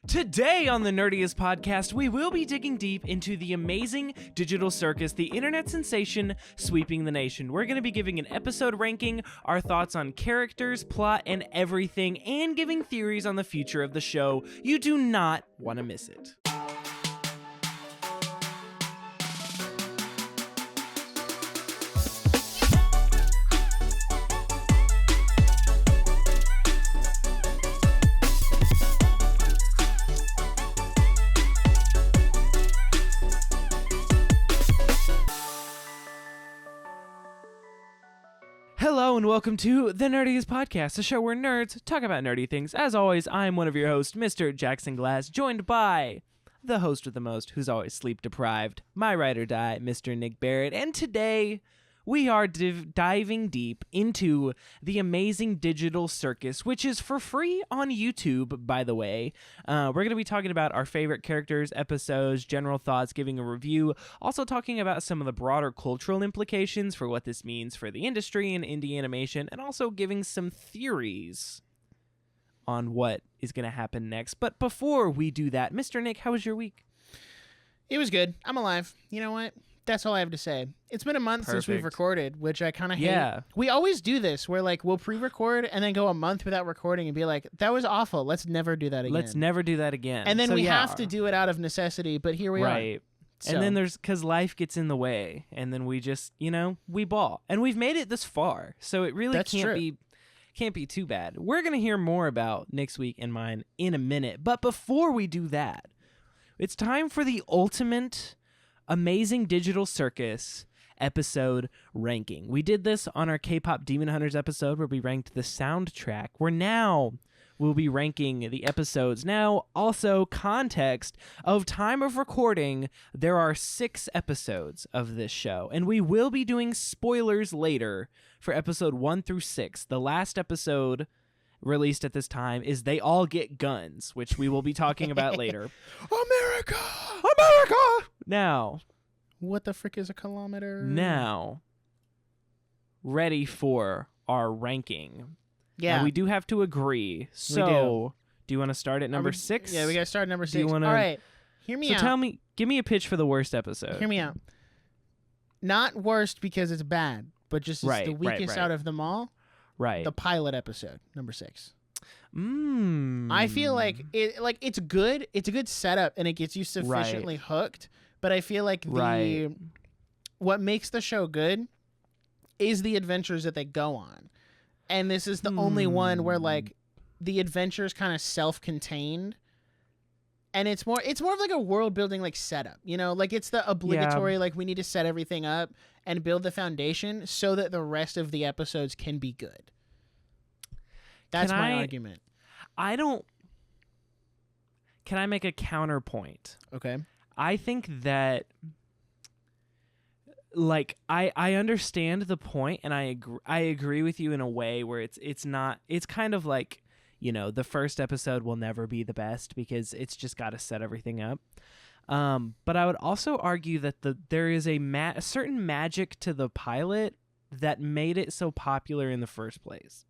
Today on the Nerdiest podcast, we will be digging deep into the Amazing Digital Circus, the internet sensation sweeping the nation. We're going to be giving an episode ranking, our thoughts on characters, plot, and everything, and giving theories on the future of the show. You do not want to miss it. Hello and welcome to the Nerdiest Podcast, a show where nerds talk about nerdy things. As always, I'm one of your hosts, Mr. Jackson Glass, joined by the host with the most, who's always sleep deprived, my ride or die, Mr. Nick Barrett. And today, we are diving deep into the Amazing Digital Circus, which is for free on YouTube, by the way. We're going to be talking about our favorite characters, episodes, general thoughts, giving a review, also talking about some of the broader cultural implications for what this means for the industry and indie animation, and also giving some theories on what is going to happen next. But before we do that, Mr. Nick, how was your week? It was good. I'm alive. You know what? That's all I have to say. It's been a month since we've recorded, which I kind of hate. Yeah. We always do this where we'll pre-record and then go a month without recording and be like, that was awful. Let's never do that again. Let's never do that again. And then we have to do it out of necessity, but here we are. Right. So. And then because life gets in the way, and then we just, we ball. And we've made it this far, so it really can't be too bad. We're going to hear more about Nick's week and mine in a minute. But before we do that, it's time for the ultimate Amazing Digital Circus episode ranking. We did this on our K-pop Demon Hunters episode where we ranked the soundtrack. We'll be ranking the episodes. Now, also context of time of recording, there are 6 episodes of this show, and we will be doing spoilers later for episode 1 through 6. The last episode released at this time is They All Get Guns, which we will be talking about later. America! Now, what the frick is a kilometer? Now, ready for our ranking. Yeah. Now, we do have to agree. So, do you want to start at number 6? Yeah, we got to start at number 6. All right. Hear me out. So give me a pitch for the worst episode. Hear me out. Not worst because it's bad, but just it's the weakest out of them all. Right. The pilot episode, number 6. I feel like it's good. It's a good setup, and it gets you sufficiently hooked. But I feel like what makes the show good is the adventures that they go on, and this is the only one where the adventures kind of self-contained, and it's more of like a world building setup. It's the obligatory we need to set everything up and build the foundation so that the rest of the episodes can be good. That's my argument. Can I make a counterpoint? Okay. I think that, I understand the point, and I agree with you in a way where it's kind of like, the first episode will never be the best because it's just got to set everything up. But I would also argue that there is a certain magic to the pilot that made it so popular in the first place.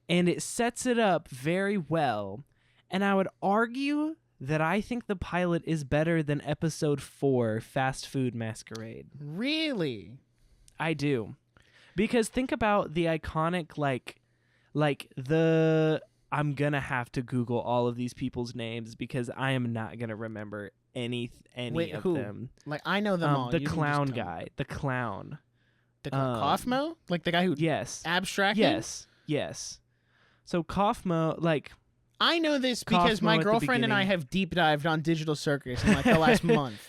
And it sets it up very well. And I would argue that I think the pilot is better than episode 4, Fast Food Masquerade. Really? I do. Because think about the iconic, I'm going to have to Google all of these people's names because I am not going to remember any of them. I know them all. The clown guy. The clown. The Kaufmo? The guy who... Yes. Abstracted? Yes. So Kaufmo, I know this because my girlfriend and I have deep dived on Digital Circus in the last month.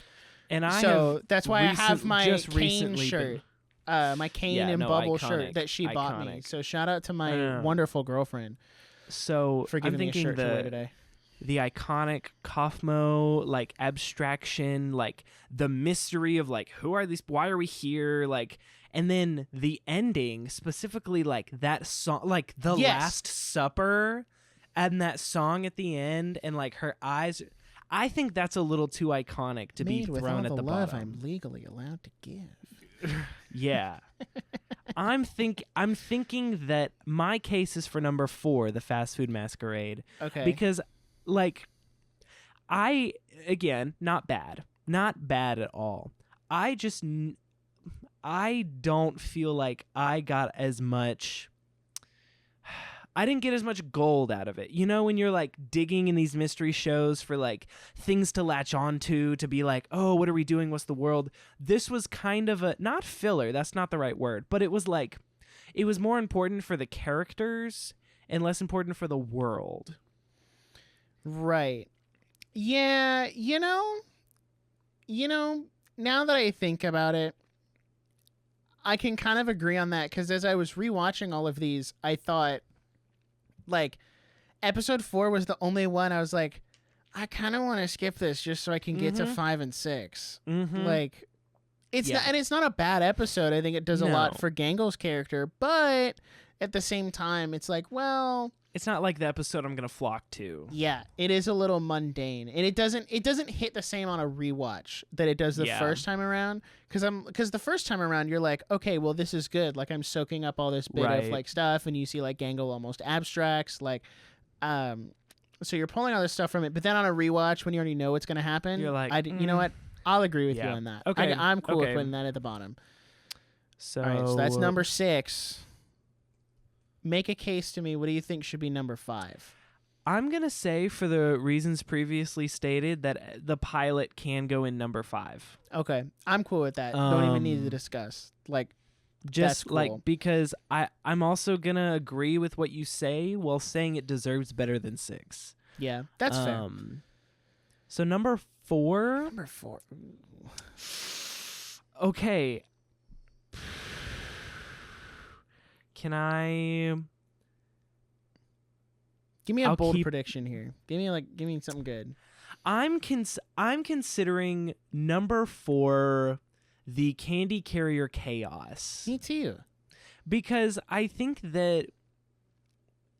And that's why I have my Kane shirt. My Kane and Bubble shirt that she bought me. So shout out to my wonderful girlfriend. So for giving me a shirt to wear today. The iconic Kaufmo abstraction, the mystery of who are these, why are we here, and then the ending, specifically that song, the Last Supper, and that song at the end, and her eyes. I think that's a little too iconic to be thrown at the love bottom. I'm legally allowed to give. Yeah. I'm thinking that my case is for number 4, the Fast Food Masquerade. Okay. Because again, not bad at all. I don't feel like I got as much. I didn't get as much gold out of it. You know, when you're like digging in these mystery shows for like things to latch onto, to be like, oh, what are we doing? What's the world? This was kind of a, not filler, that's not the right word, but it was like, it was more important for the characters and less important for the world. Right. Yeah, now that I think about it, I can kind of agree on that, because as I was rewatching all of these, I thought, like, episode 4 was the only one I was like, I kind of want to skip this just so I can get to 5 and 6. Like, it's not, and it's not a bad episode. I think it does a lot for Gangel's character, but at the same time, it's like, well, it's not like the episode I'm gonna flock to. Yeah, it is a little mundane, and it doesn't hit the same on a rewatch that it does the first time around. Because the first time around you're like, okay, well, this is good. Like, I'm soaking up all this bit of like stuff, and you see like Gangle almost abstracts, like, so you're pulling all this stuff from it. But then on a rewatch, when you already know what's gonna happen, you're like, you know what? I'll agree with you on that. Okay, I'm cool with putting that at the bottom. So, all right, so that's number 6. Make a case to me. What do you think should be number 5? I'm going to say, for the reasons previously stated, that the pilot can go in number 5. Okay. I'm cool with that. Don't even need to discuss. Like, just that's cool. like, because I'm also going to agree with what you say while saying it deserves better than 6. Yeah, that's fair. So number 4. Number 4. Okay. Can I give me a bold prediction here? Give me something good. I'm considering number 4, the Candy Carrier Chaos. Me too. Because I think that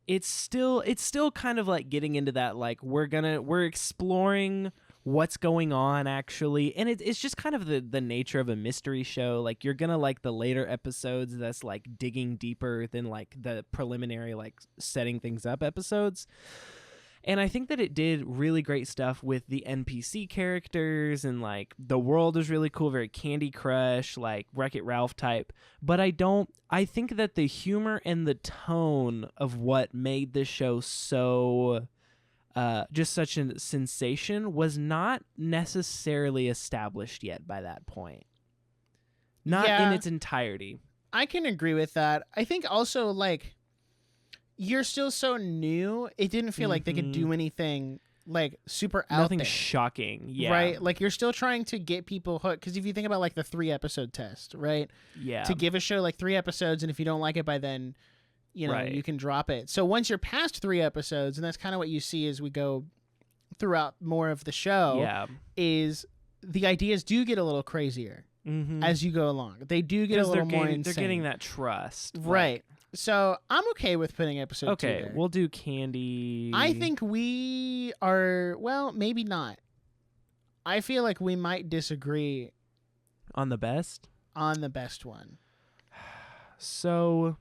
it's still kind of like getting into that, like, we're exploring what's going on, actually, and it's just kind of the nature of a mystery show. Like, you're gonna like the later episodes that's like digging deeper than like the preliminary, like, setting things up episodes. And I think that it did really great stuff with the NPC characters, and like the world is really cool, very Candy Crush, like Wreck-It Ralph type. But I think that the humor and the tone of what made this show so just such a sensation was not necessarily established yet by that point. Not in its entirety. I can agree with that. I think also, like, you're still so new. It didn't feel like they could do anything like super out Nothing there. shocking. Yeah. Right? Like, you're still trying to get people hooked. Because if you think about like the 3-episode test, right? Yeah. To give a show like 3 episodes, and if you don't like it by then, you know, you can drop it. So once you're past 3 episodes, and that's kind of what you see as we go throughout more of the show, is the ideas do get a little crazier as you go along. They do get a little more insane. They're getting that trust. Right. So I'm okay with putting episode 2 there. We'll do Candy. I think we are, well, maybe not. I feel like we might disagree. On the best? On the best one. So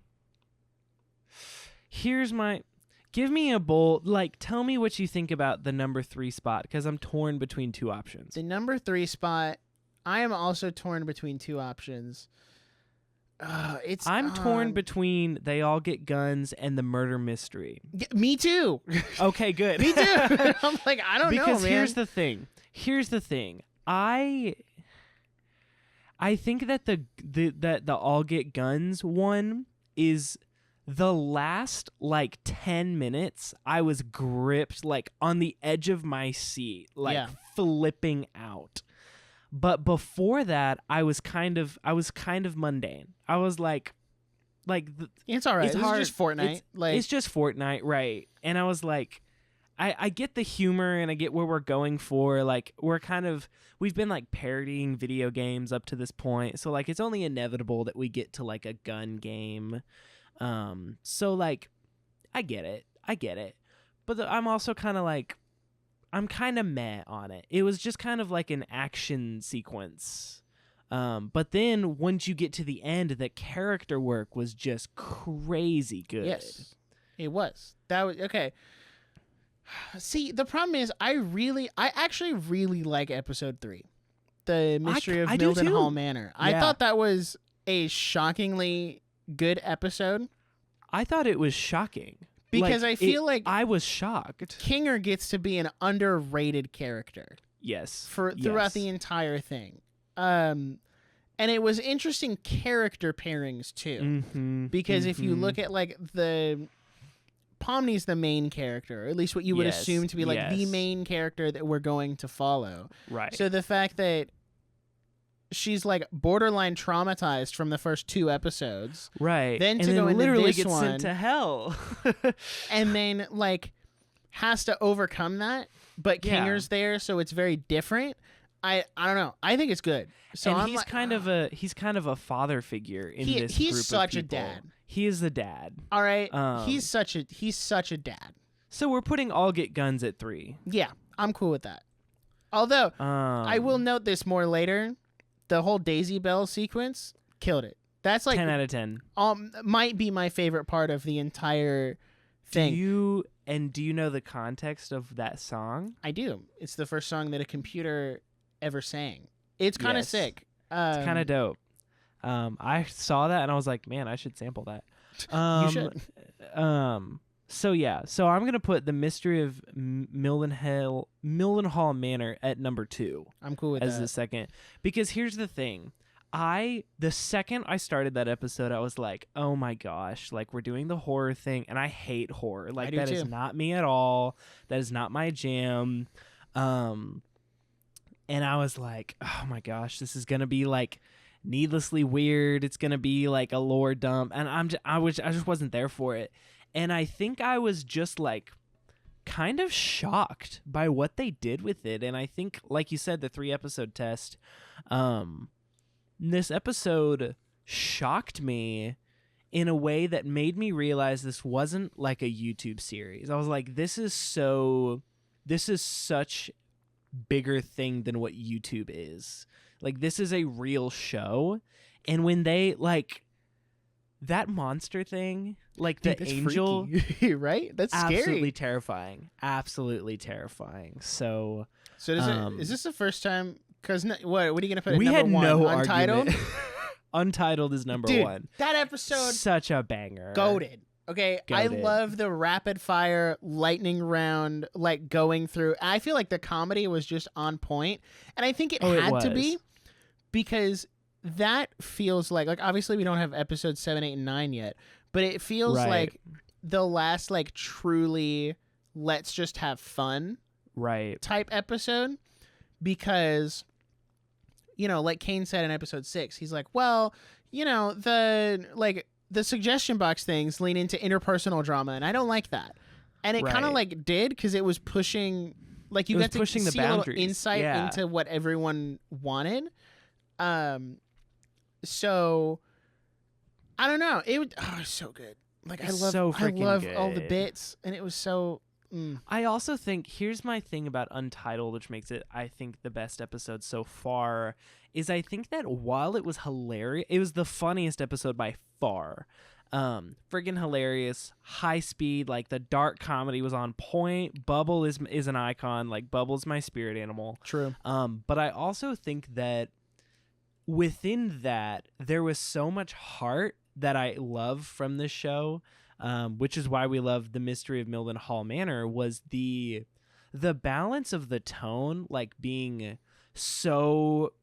give me a bold, like, tell me what you think about the number 3 spot, because I'm torn between 2 options. The number 3 spot, I am also torn between 2 options. I'm torn between They All Get Guns and The Murder Mystery. Me too. Okay, good. Me too. I'm like, I don't know, man. Because here's the thing. I think that the All Get Guns one is the last like 10 minutes. I was gripped, like on the edge of my seat, like flipping out. But before that, I was kind of mundane. I was like it's all right. It's just Fortnite. It's just Fortnite, right? And I was like, I get the humor and I get where we're going for. Like, we've been like parodying video games up to this point, so like it's only inevitable that we get to like a gun game. So like, I get it, but I'm also kind of like, I'm kind of meh on it. It was just kind of like an action sequence. But then once you get to the end, the character work was just crazy good. Yes, it was. That was okay. See, the problem is I actually really like episode 3. The Mystery of Mildenhall Manor. Yeah. I thought that was a shockingly good episode. I thought it was shocking. Because I feel like I was shocked. Kinger gets to be an underrated character. Yes. Throughout the entire thing. And it was interesting character pairings too. Mm-hmm, because if you look at like the Pomni's the main character, or at least what you would assume to be like the main character that we're going to follow. Right. So the fact that she's like borderline traumatized from the first 2 episodes. Right. Then and to then go into literally this gets one, sent to hell. and then like has to overcome that, but Kinger's there, so it's very different. I don't know. I think it's good. So and he's kind of a father figure in this group of people. He's such a dad. He is the dad. All right. He's such a dad. So we're putting All Get Guns at 3. Yeah, I'm cool with that. Although I will note this more later. The whole Daisy Bell sequence killed it. That's like 10 out of 10. Might be my favorite part of the entire thing. Do you know the context of that song? I do. It's the first song that a computer ever sang. It's kind of sick. It's kind of dope. I saw that and I was like, man, I should sample that. You should. So I'm gonna put the Mystery of Mildenhall Manor at number 2. I'm cool with that as the second, because here's the thing. The second I started that episode, I was like, oh my gosh, like we're doing the horror thing, and I hate horror. Like that is not me at all. That is not my jam. And I was like, oh my gosh, this is gonna be like needlessly weird. It's gonna be like a lore dump, and I just wasn't there for it. And I think I was just like kind of shocked by what they did with it. And I think, like you said, the 3-episode test, this episode shocked me in a way that made me realize this wasn't like a YouTube series. I was like, this is such bigger thing than what YouTube is. Like, this is a real show. And when they like that monster thing, like the angel, right? That's absolutely scary. Absolutely terrifying. So is this the first time? Because what are you gonna put? We at had number no one? Untitled. Argument. Untitled is number Dude, 1. That episode, such a banger. Goated. Okay, I love the rapid fire lightning round, like going through. I feel like the comedy was just on point, and I think it had to be, because that feels like obviously we don't have episodes 7, 8, and 9 yet, but it feels like the last like truly let's just have fun type episode, because like Kane said in episode 6, he's like, well, the suggestion box things lean into interpersonal drama, and I don't like that. And it kind of like did, because it was pushing, like you got to see the boundaries. A little insight into what everyone wanted. So I don't know. It was so good. Like I love all the bits, and it was so. I also think here's my thing about Untitled, which makes it, I think, the best episode so far, is I think that while it was hilarious, it was the funniest episode by far. Friggin' hilarious, high speed, like the dark comedy was on point. Bubble is an icon. Like Bubble's my spirit animal. True. But I also think that within that there was so much heart that I love from this show. Which is why we love The Mystery of Mildenhall Manor, was the balance of the tone, like being so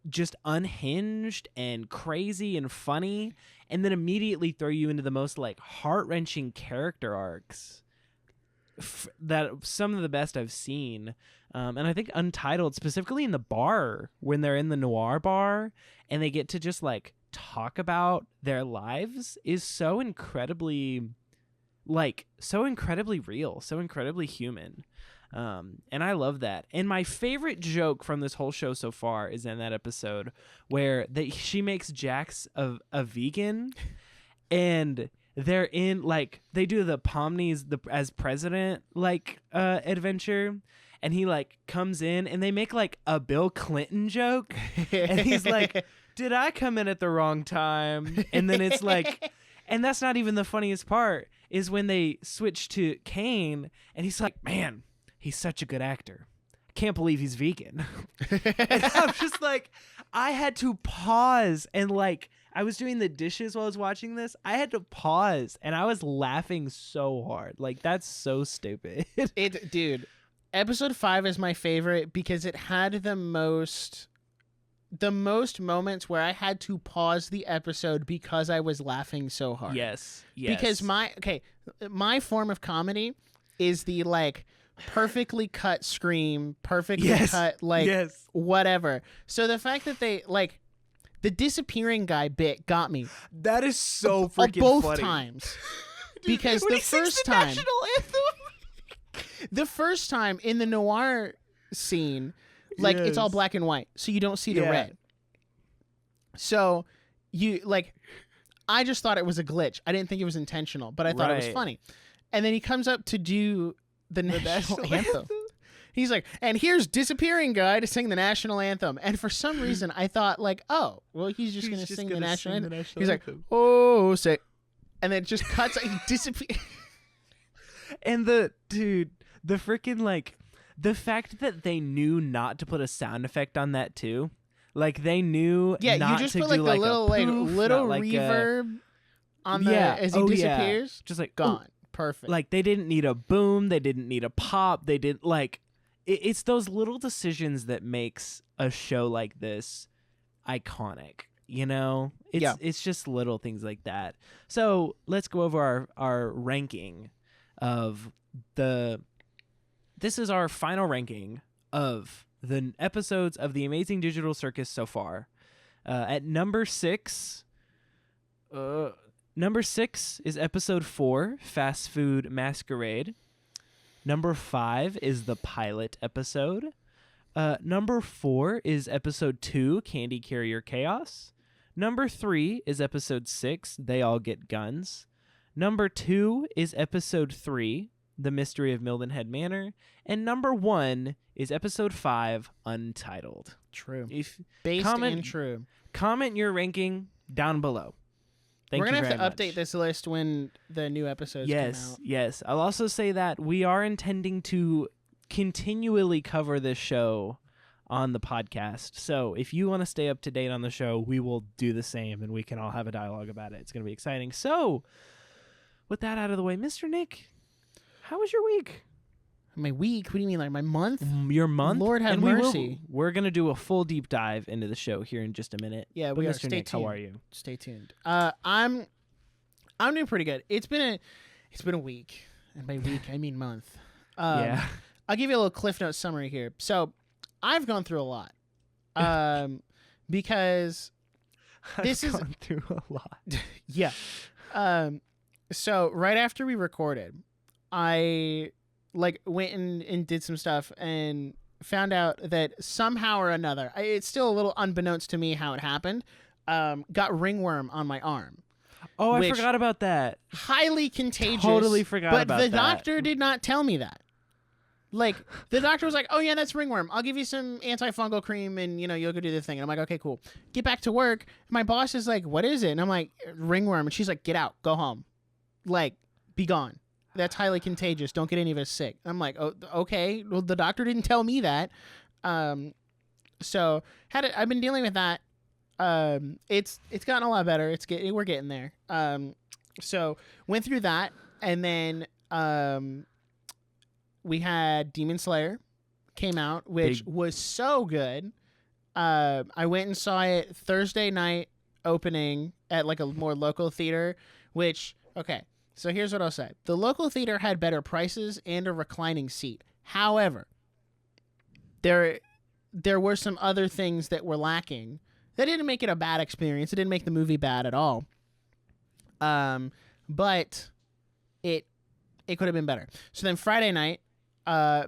just unhinged and crazy and funny, and then immediately throw you into the most like heart-wrenching character arcs that some of the best I've seen. And I think Untitled, specifically in the bar, when they're in the noir bar and they get to just like talk about their lives, is so incredibly real, so incredibly human. And I love that. And my favorite joke from this whole show so far is in that episode where she makes Jax a vegan, and they're in like, they do the Pomni's as president adventure, and he like comes in and they make like a Bill Clinton joke, and he's like, did I come in at the wrong time? And then it's like, and that's not even the funniest part. is when they switch to Kane, and he's like, man, he's such a good actor. I can't believe he's vegan. And I'm just like, I had to pause and like, I was doing the dishes while I was watching this. I had to pause, and I was laughing so hard. Like, that's so stupid. Dude, episode 5 is my favorite because it had the most moments where I had to pause the episode because I was laughing so hard. Yes. Because my form of comedy is the like perfectly cut scream, perfectly cut like whatever. So the fact that they like the disappearing guy bit got me. That is so freaking both funny. Times. Dude, because the first time national anthem. The first time in the noir scene, like it's all black and white, so you don't see the red. So you like I just thought it was a glitch. I didn't think it was intentional, but I thought it was funny. And then he comes up to do the national anthem. He's like, and here's disappearing guy to sing the national anthem. And for some reason, I thought like, oh, well, he's just going to sing the national anthem. He's like, oh, say, and then it just cuts. He disappears. And the freaking like the fact that they knew not to put a sound effect on that too. Like they knew not you just to put like do a like little reverb on the as he disappears. Just like gone. Perfect. Like they didn't need a boom, they didn't need a pop, they didn't like it's those little decisions that makes a show like this iconic, you know? It's just little things like that. So let's go over our ranking of this is our final ranking of the episodes of the Amazing Digital Circus so far. At number 6 is episode 4, Fast Food Masquerade. Number 5 is the pilot episode. Number 4 is episode 2, Candy Carrier Chaos. Number 3 is episode 6, They All Get Guns. Number 2 is episode 3, The Mystery of Mildenhead Manor. And number 1 is episode 5, Untitled. True. And true. Comment your ranking down below. We're going to have to update this list when the new episodes come out. Yes. I'll also say that we are intending to continually cover this show on the podcast. So if you want to stay up to date on the show, we will do the same, and we can all have a dialogue about it. It's going to be exciting. So with that out of the way, Mr. Nick, how was your week? My week? What do you mean, like my month? Your month? Lord have mercy. We're going to do a full deep dive into the show here in just a minute. Yeah, but we are. Mr. Nick, how are you? Stay tuned. I'm doing pretty good. It's been a week, and by week I mean month. Yeah. I'll give you a little Cliff Notes summary here. So I've gone through a lot, because this is gone through a lot. Yeah. So right after we recorded, I like went and did some stuff and found out that somehow or another, it's still a little unbeknownst to me how it happened, got ringworm on my arm. Oh, I forgot about that. Highly contagious. Totally forgot about that. But the doctor did not tell me that. Like, the doctor was like, oh, yeah, that's ringworm. I'll give you some antifungal cream and, you'll go do the thing. And I'm like, okay, cool. Get back to work. My boss is like, what is it? And I'm like, ringworm. And she's like, get out. Go home. Like, be gone. That's highly contagious. Don't get any of us sick. I'm like, oh, okay. Well, the doctor didn't tell me that. So I've been dealing with that. It's gotten a lot better. We're getting there. So went through that, and then we had Demon Slayer came out, which was so good. I went and saw it Thursday night opening at like a more local theater, which, okay. So here's what I'll say. The local theater had better prices and a reclining seat. However, there were some other things that were lacking. That didn't make it a bad experience. It didn't make the movie bad at all. But it could have been better. So then Friday night,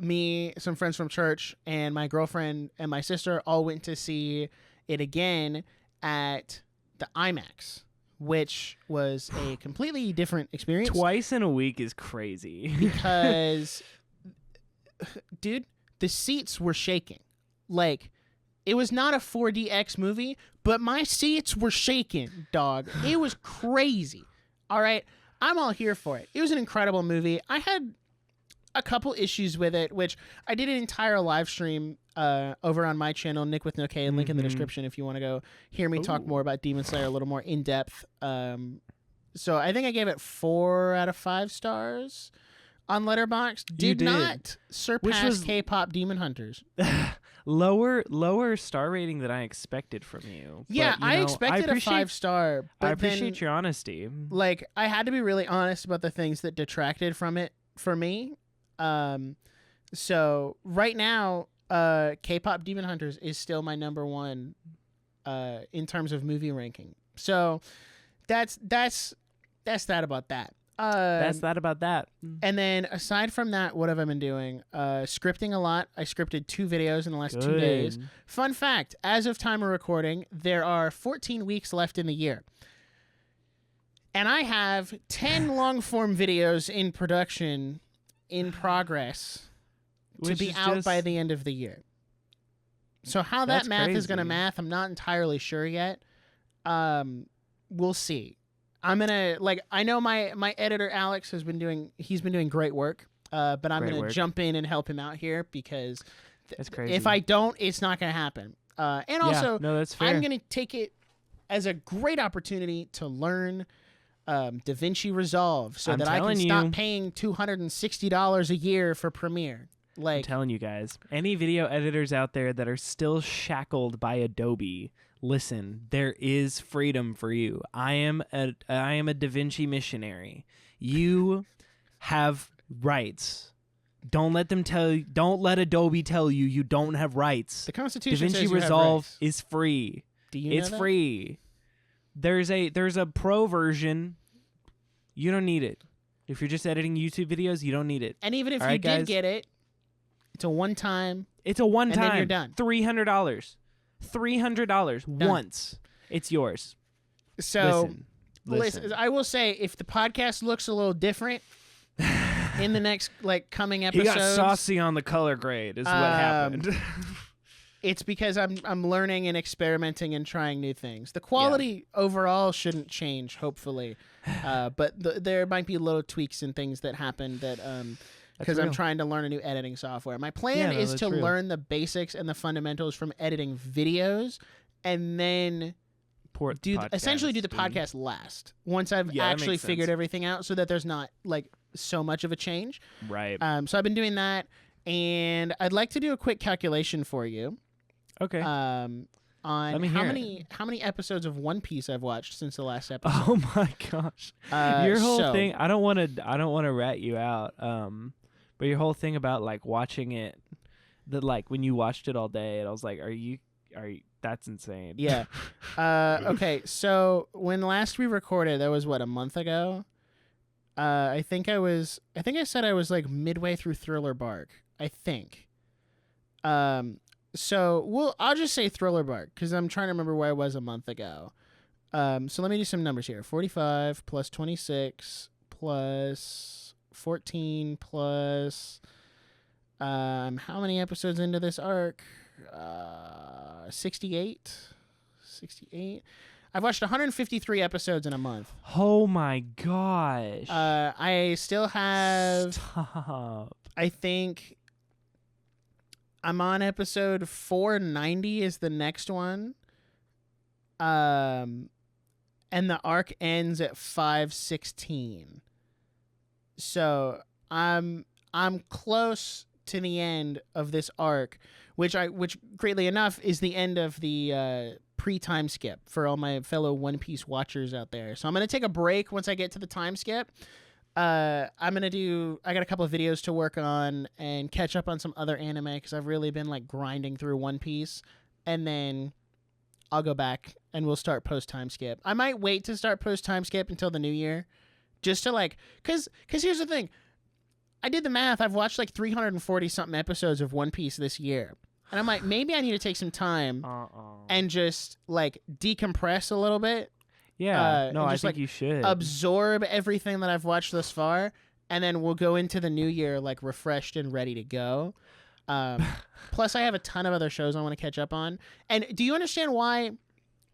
me, some friends from church, and my girlfriend and my sister all went to see it again at the IMAX, which was a completely different experience. Twice in a week is crazy. Because, dude, the seats were shaking. Like, it was not a 4DX movie, but my seats were shaking, dog. It was crazy. All right? I'm all here for it. It was an incredible movie. I had a couple issues with it, which I did an entire live stream over on my channel, Nick with no K, and link in the description if you want to go hear me talk more about Demon Slayer a little more in depth. So I think I gave it 4 out of 5 stars on Letterboxd. Did not surpass K-pop Demon Hunters. Lower star rating than I expected from you. Yeah, but, I expected a 5-star. But I appreciate your honesty. Like, I had to be really honest about the things that detracted from it for me. So right now, K-pop Demon Hunters is still my number 1 in terms of movie ranking. So that's that about that. That's that about that. And then aside from that, what have I been doing? Scripting a lot. I scripted 2 videos in the last 2 days. Fun fact, as of time of recording, there are 14 weeks left in the year. And I have 10 long-form videos in production in progress to be out by the end of the year. So how that math is going to math, I'm not entirely sure yet. We'll see. I'm gonna I know my editor Alex he's been doing great work, but I'm gonna jump in and help him out here because that's crazy. If I don't, it's not gonna happen. And also, that's fair. I'm gonna take it as a great opportunity to learn DaVinci Resolve so that I can stop paying $260 a year for Premiere. I'm telling you guys, any video editors out there that are still shackled by Adobe, listen, there is freedom for you. I am a DaVinci missionary. You have rights. Don't let Adobe tell you don't have rights. The Constitution DaVinci says you Resolve have rights. is free. Do you know it's that? free. There's a pro version. You don't need it. If you're just editing YouTube videos, you don't need it. And even if you did get it, it's a one-time. It's a one-time. And then you're done. $300 once. It's yours. So listen. I will say, if the podcast looks a little different in the next coming episodes, he got saucy on the color grade. Is what happened. It's because I'm learning and experimenting and trying new things. The quality overall shouldn't change, hopefully, but there might be little tweaks and things that happen that. Because I'm trying to learn a new editing software. My plan is to learn the basics and the fundamentals from editing videos, and then essentially do the podcast last once I've actually figured everything out, so that there's not so much of a change. Right. So I've been doing that, and I'd like to do a quick calculation for you. Okay. On how many episodes of One Piece I've watched since the last episode. Oh my gosh. Your whole thing. I don't want to rat you out. But your whole thing about watching it, when you watched it all day, and I was like, are you? That's insane. Yeah. Okay. So when last we recorded, that was a month ago. I think I said I was midway through Thriller Bark. I think. So I'll just say Thriller Bark because I'm trying to remember where I was a month ago. So let me do some numbers here. 45 plus 26 plus 14 plus how many episodes into this arc? 68. I've watched 153 episodes in a month. Oh my gosh. I still have Stop. I think I'm on episode 490 is the next one. And the arc ends at 516. So I'm close to the end of this arc, which greatly enough is the end of the pre-time skip for all my fellow One Piece watchers out there. So I'm gonna take a break once I get to the time skip. I got a couple of videos to work on and catch up on some other anime because I've really been grinding through One Piece, and then I'll go back and we'll start post time skip. I might wait to start post time skip until the new year. Just to cause here's the thing, I did the math. I've watched 340 something episodes of One Piece this year, and I'm maybe I need to take some time and just decompress a little bit. Yeah, no, I think you should absorb everything that I've watched thus far, and then we'll go into the new year refreshed and ready to go. Plus, I have a ton of other shows I want to catch up on. And do you understand why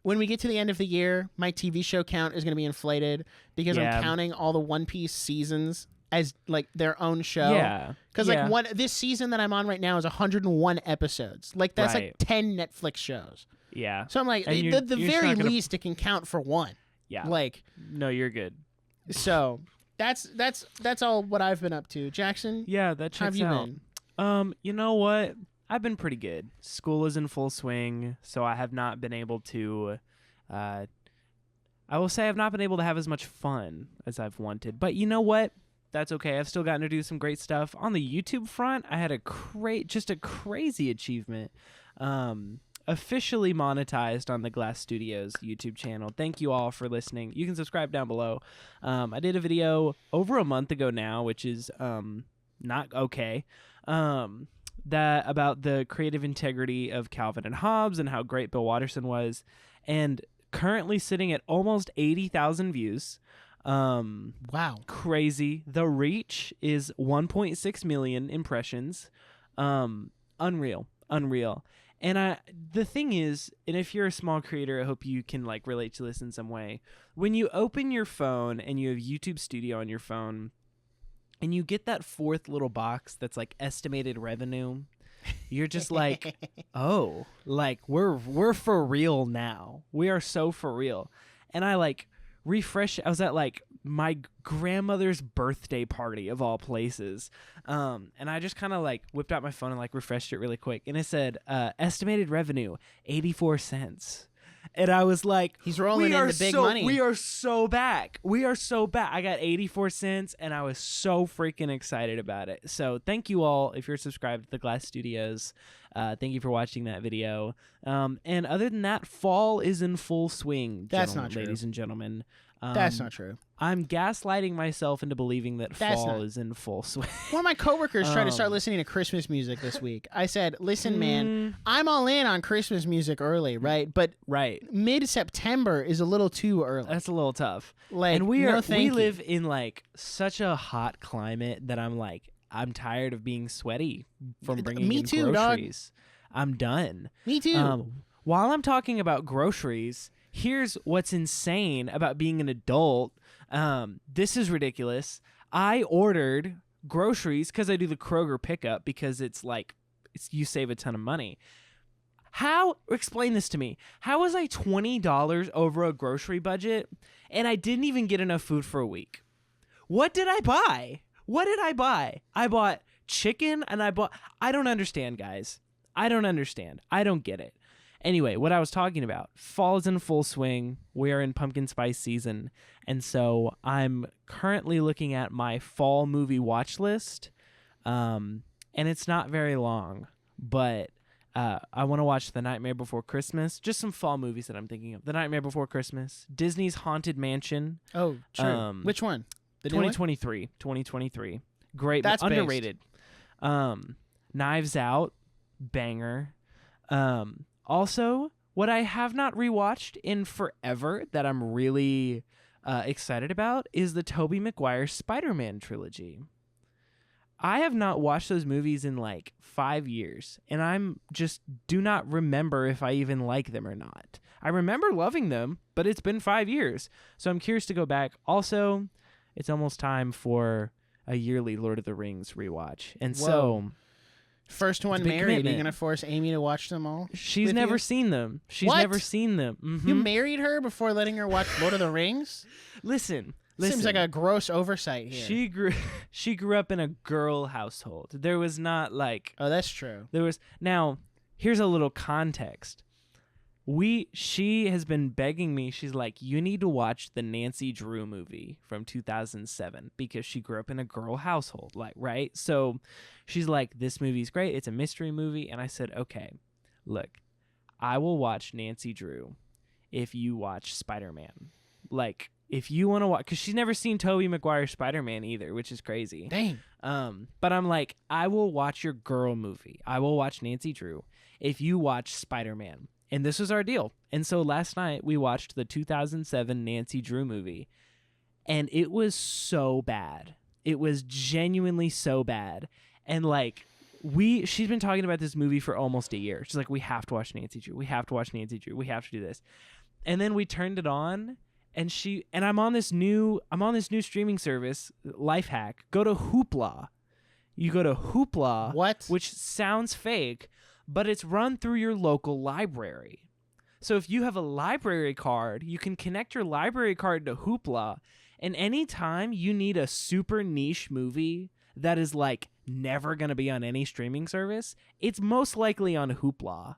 when we get to the end of the year, my TV show count is going to be inflated because I'm counting all the One Piece seasons as like their own show. Yeah. Because like this season that I'm on right now is 101 episodes. Like that's like 10 Netflix shows. Yeah. So I'm like, the very least it can count for one. Yeah. Like, no, you're good. So that's all what I've been up to. Jackson. Yeah, that checks how have out. you been? You know what? I've been pretty good. School is in full swing, so I have not been able to. I will say I've not been able to have as much fun as I've wanted. But you know what? That's okay. I've still gotten to do some great stuff on the YouTube front. I had a crazy achievement. Officially monetized on the Glass Studios YouTube channel. Thank you all for listening. You can subscribe down below. I did a video over a month ago now, which is not okay. That about the creative integrity of Calvin and Hobbes and how great Bill Watterson was, and currently sitting at almost 80,000 views. Wow, crazy. The reach is 1.6 million impressions. Unreal. And the thing is, and if you're a small creator, I hope you can like relate to this in some way. When you open your phone and you have YouTube Studio on your phone, and you get that fourth little box that's like estimated revenue, you're just like, oh, like we're for real now. We are so for real. And I like refresh. I was at like my grandmother's birthday party of all places. And I just kind of like whipped out my phone and like refreshed it really quick. And it said, estimated revenue, 84 cents. And I was like, he's rolling in the big money. We are so back. I got 84 cents, and I was so freaking excited about it. So thank you all if you're subscribed to the Glass Studios. Thank you for watching that video. And other than that, fall is in full swing. That's not true, ladies and gentlemen. That's not true. I'm gaslighting myself into believing that fall is in full swing. One of my coworkers tried to start listening to Christmas music this week. I said, listen, man, I'm all in on Christmas music early, right? But mid-September is a little too early. That's a little tough. Like, and we live in like such a hot climate that I'm tired of being sweaty from bringing in groceries. Dog. I'm done. Me too. While I'm talking about groceries, here's what's insane about being an adult. This is ridiculous. I ordered groceries because I do the Kroger pickup because it's like you save a ton of money. Explain this to me. How was I $20 over a grocery budget and I didn't even get enough food for a week? What did I buy? I bought chicken and I don't understand, guys. I don't understand. I don't get it. Anyway, what I was talking about, fall is in full swing. We are in pumpkin spice season. And so I'm currently looking at my fall movie watch list. And it's not very long, but I want to watch The Nightmare Before Christmas. Just some fall movies that I'm thinking of. The Nightmare Before Christmas, Disney's Haunted Mansion. Oh, true. Which one? The 2023. 2023. Great. That's underrated. Knives Out, banger. Also, what I have not rewatched in forever that I'm really excited about is the Tobey Maguire Spider-Man trilogy. I have not watched those movies in like 5 years, and I'm just do not remember if I even like them or not. I remember loving them, but it's been 5 years, so I'm curious to go back. Also, it's almost time for a yearly Lord of the Rings rewatch, and so... First one married. Are you going to force Amy to watch them all? She's never seen them. Never seen them. Mm-hmm. You married her before letting her watch Lord of the Rings? Listen. Seems like a gross oversight here. She grew up in a girl household. There was not like... Oh, that's true. Now, here's a little context. She has been begging me. She's like, you need to watch the Nancy Drew movie from 2007 because she grew up in a girl household, like, right? So she's like, this movie's great. It's a mystery movie. And I said, okay, look, I will watch Nancy Drew if you watch Spider-Man. Like, if you want to watch, because she's never seen Tobey Maguire Spider-Man either, which is crazy. Dang. But I'm like, I will watch your girl movie. I will watch Nancy Drew if you watch Spider-Man. And this was our deal. And so last night we watched the 2007 Nancy Drew movie. And it was so bad. It was genuinely so bad. And like, she's been talking about this movie for almost a year. She's like, we have to watch Nancy Drew. We have to watch Nancy Drew. We have to do this. And then we turned it on, and I'm on this new streaming service, Lifehack. Go to Hoopla. You go to Hoopla, what? Which sounds fake, but it's run through your local library. So if you have a library card, you can connect your library card to Hoopla, and anytime you need a super niche movie that is like never going to be on any streaming service, it's most likely on Hoopla.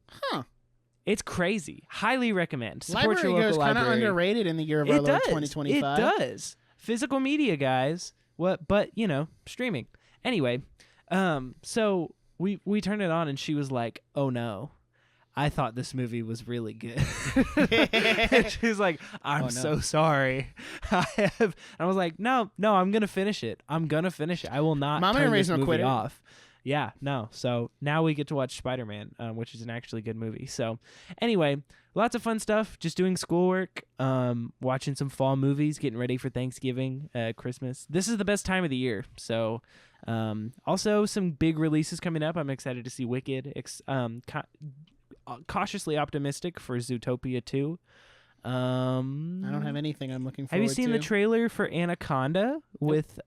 Huh. It's crazy. Highly recommend. Support library your local kind of library. Underrated in the year of our Lord 2025. It does. Physical media, guys. But streaming. Anyway, so we turned it on, and she was like, "Oh no, I thought this movie was really good." She was like, "I'm so sorry." I was like, "No, I'm gonna finish it. I will not turn this movie off." Yeah, no. So now we get to watch Spider-Man, which is an actually good movie. So anyway, lots of fun stuff. Just doing schoolwork, watching some fall movies, getting ready for Thanksgiving, Christmas. This is the best time of the year. So also some big releases coming up. I'm excited to see Wicked. Cautiously optimistic for Zootopia 2. I don't have anything I'm looking forward to. Have you seen the trailer for Anaconda with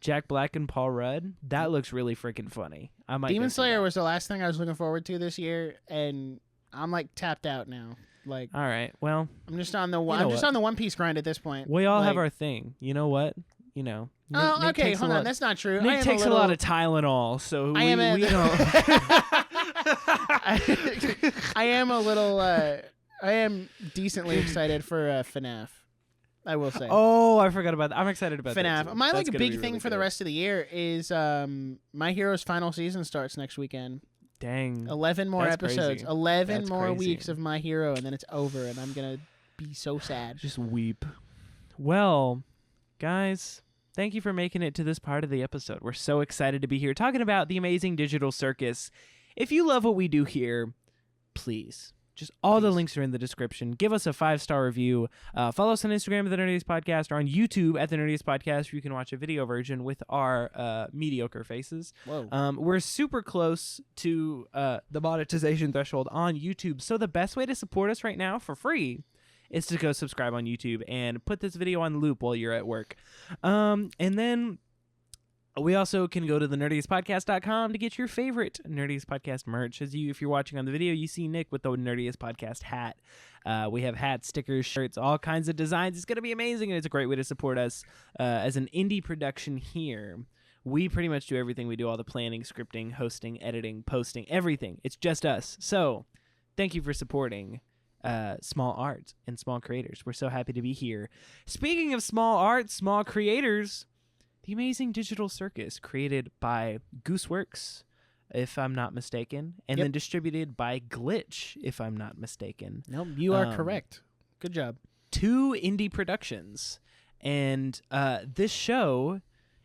Jack Black and Paul Rudd? That looks really freaking funny. Demon Slayer was the last thing I was looking forward to this year, and I'm like tapped out now. Like, all right, well, I'm just on the One Piece grind at this point. We all have our thing. You know what? Nick okay, hold on. That's not true. Nick takes a lot of Tylenol, so we don't. I am decently excited for FNAF. I will say. Oh, I forgot about that. I'm excited about FNAF. That too. My That's big thing for the rest of the year is My Hero's final season starts next weekend. Dang. 11 more episodes. Crazy. 11 more weeks of My Hero, and then it's over, and I'm going to be so sad. Just weep. Well, guys, thank you for making it to this part of the episode. We're so excited to be here talking about the Amazing Digital Circus. If you love what we do here, please. Just all the links are in the description. Give us a 5-star review. Follow us on Instagram at The Nerdiest Podcast, or on YouTube at The Nerdiest Podcast, where you can watch a video version with our mediocre faces. Whoa. We're super close to the monetization threshold on YouTube, so the best way to support us right now for free is to go subscribe on YouTube and put this video on loop while you're at work. And then we also can go to thenerdiestpodcast.com to get your favorite Nerdiest Podcast merch. If you're watching on the video, you see Nick with the Nerdiest Podcast hat. We have hats, stickers, shirts, all kinds of designs. It's going to be amazing, and it's a great way to support us as an indie production here. We pretty much do everything. We do all the planning, scripting, hosting, editing, posting, everything. It's just us. So thank you for supporting small art and small creators. We're so happy to be here. Speaking of small art, small creators, the Amazing Digital Circus, created by Gooseworks, if I'm not mistaken, and then distributed by Glitch, if I'm not mistaken. Nope, you are correct. Good job. 2 indie productions, and this show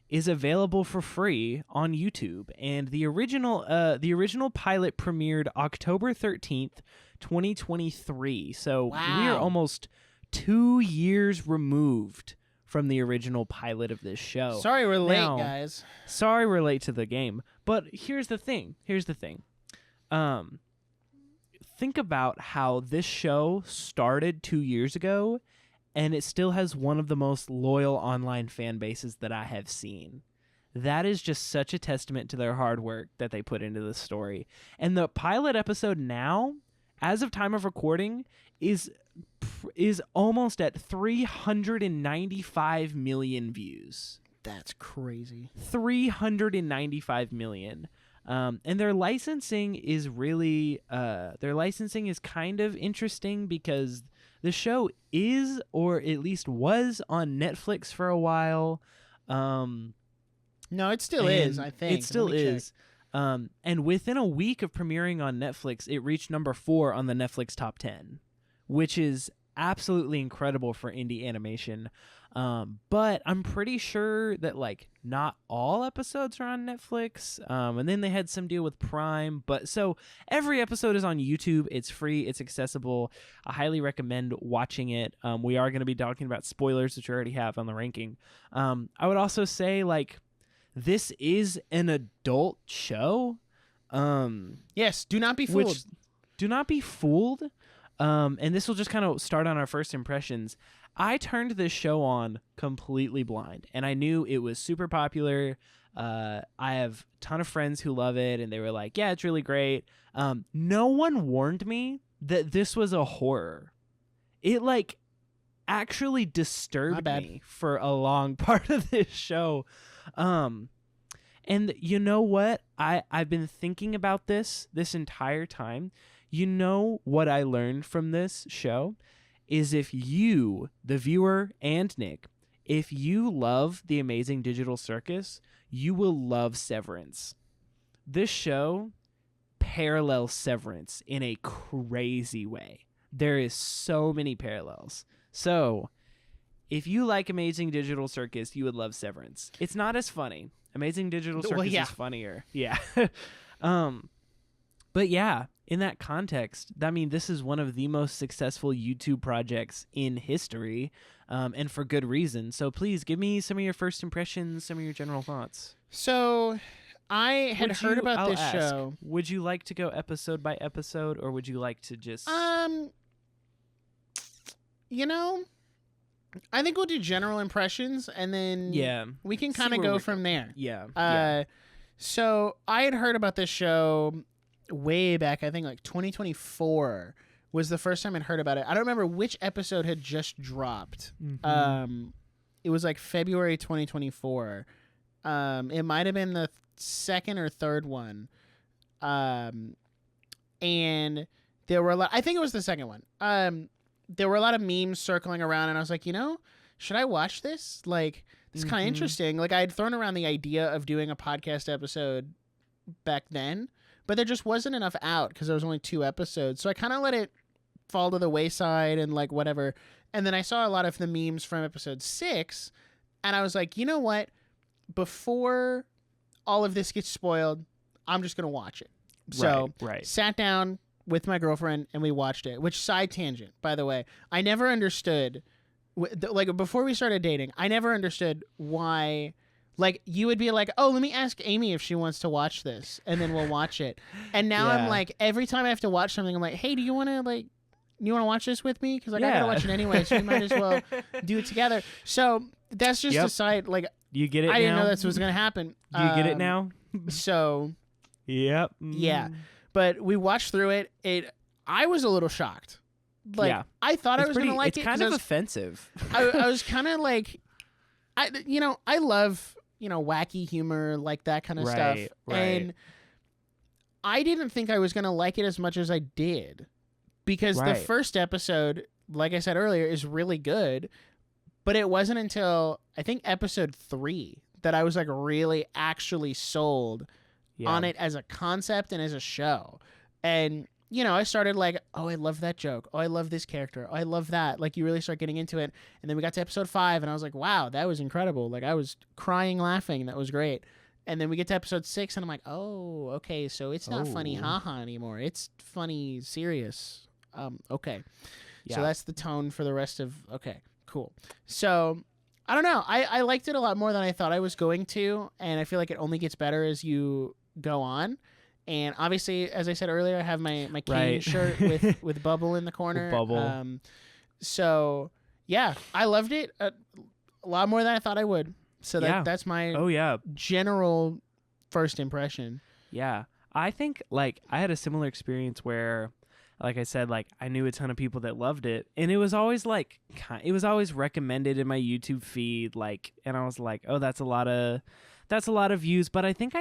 is available for free on YouTube. And the original pilot premiered October 13th, 2023. So we are almost 2 years removed from the original pilot of this show. Sorry we're late, guys. Sorry we're late to the game. But here's the thing. Think about how this show started 2 years ago, and it still has one of the most loyal online fan bases that I have seen. That is just such a testament to their hard work that they put into this story. And the pilot episode now, as of time of recording, is almost at 395 million views. That's crazy. 395 million. And their licensing is really kind of interesting because the show is, or at least was, on Netflix for a while. No, it still is, I think. It still is. And within a week of premiering on Netflix, it reached number 4 on the Netflix top 10, which is absolutely incredible for indie animation. But I'm pretty sure that not all episodes are on Netflix. And then they had some deal with Prime. But so every episode is on YouTube. It's free. It's accessible. I highly recommend watching it. We are going to be talking about spoilers, which we already have on the ranking. I would also say this is an adult show. Yes, do not be fooled. Do not be fooled. and this will just kind of start on our first impressions. I turned this show on completely blind, and I knew it was super popular. I have a ton of friends who love it, and they were like, yeah, it's really great. No one warned me that this was a horror. It like actually disturbed me for a long part of this show. And you know what? I've been thinking about this entire time. You know what I learned from this show is if you, the viewer and Nick, if you love The Amazing Digital Circus, you will love Severance. This show parallels Severance in a crazy way. There is so many parallels. So, if you like Amazing Digital Circus, you would love Severance. It's not as funny. Amazing Digital Circus is funnier. Yeah. But yeah, in that context, I mean, this is one of the most successful YouTube projects in history, and for good reason. So please give me some of your first impressions, some of your general thoughts. So I had heard about this show. Would you like to go episode by episode, or would you like to just... You know, I think we'll do general impressions, and then we can kind of go from there. Yeah. So I had heard about this show way back, I think like 2024 was the first time I'd heard about it. I don't remember which episode had just dropped. Mm-hmm. It was like February 2024. It might have been the second or third one. And there were a lot, I think it was the second one. There were a lot of memes circling around, and I was like, you know, should I watch this? Like, this is kind of interesting. Like, I had thrown around the idea of doing a podcast episode back then, but there just wasn't enough out because there was only 2 episodes. So I kind of let it fall to the wayside and like whatever. And then I saw a lot of the memes from episode 6, and I was like, you know what? Before all of this gets spoiled, I'm just going to watch it. So sat down with my girlfriend and we watched it, which, side tangent, by the way, I never understood, like, before we started dating, I never understood why, like, you would be like, oh, let me ask Amy if she wants to watch this, and then we'll watch it. And now I'm like, every time I have to watch something, I'm like, hey, do you want to watch this with me? Because like, I gotta watch it anyway, so we might as well do it together. So that's just a side, like, you get it. I didn't know that's what's gonna happen. Do you get it now? So yep. Yeah. But we watched through it. I was a little shocked. Like, I thought I was going to like it. It's kind of offensive. I was kind of like, I love, wacky humor, like that kind of stuff. Right. And I didn't think I was going to like it as much as I did. Because the first episode, like I said earlier, is really good. But it wasn't until, I think, episode 3 that I was like really actually sold on it as a concept and as a show. And, I started like, oh, I love that joke. Oh, I love this character. Oh, I love that. Like, you really start getting into it. And then we got to episode 5 and I was like, wow, that was incredible. Like, I was crying, laughing. That was great. And then we get to episode 6 and I'm like, oh, okay. So it's not funny haha anymore. It's funny, serious. Okay. Yeah. So that's the tone for the rest of, okay, cool. So I don't know. I liked it a lot more than I thought I was going to. And I feel like it only gets better as you go on. And obviously, as I said earlier, I have my Kane shirt with Bubble in the corner. Bubble. So yeah, I loved it a lot more than I thought I would. So that's my general first impression. Yeah. I think like I had a similar experience where, like I said, like I knew a ton of people that loved it, and it was always like it was always recommended in my YouTube feed, like, and I was like, oh, that's a lot of views. But I think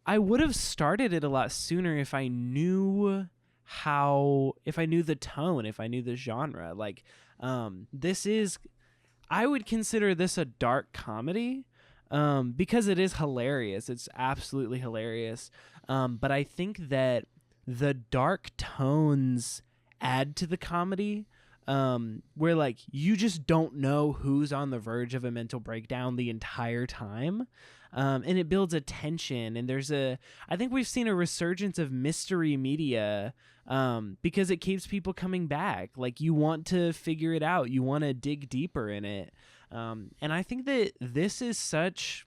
I would have started it a lot sooner if I knew the tone, if I knew the genre. Like, I would consider this a dark comedy, because it is hilarious. It's absolutely hilarious. But I think that the dark tones add to the comedy, where like you just don't know who's on the verge of a mental breakdown the entire time. And it builds a tension, and I think we've seen a resurgence of mystery media, because it keeps people coming back. Like, you want to figure it out. You want to dig deeper in it. And I think that this is such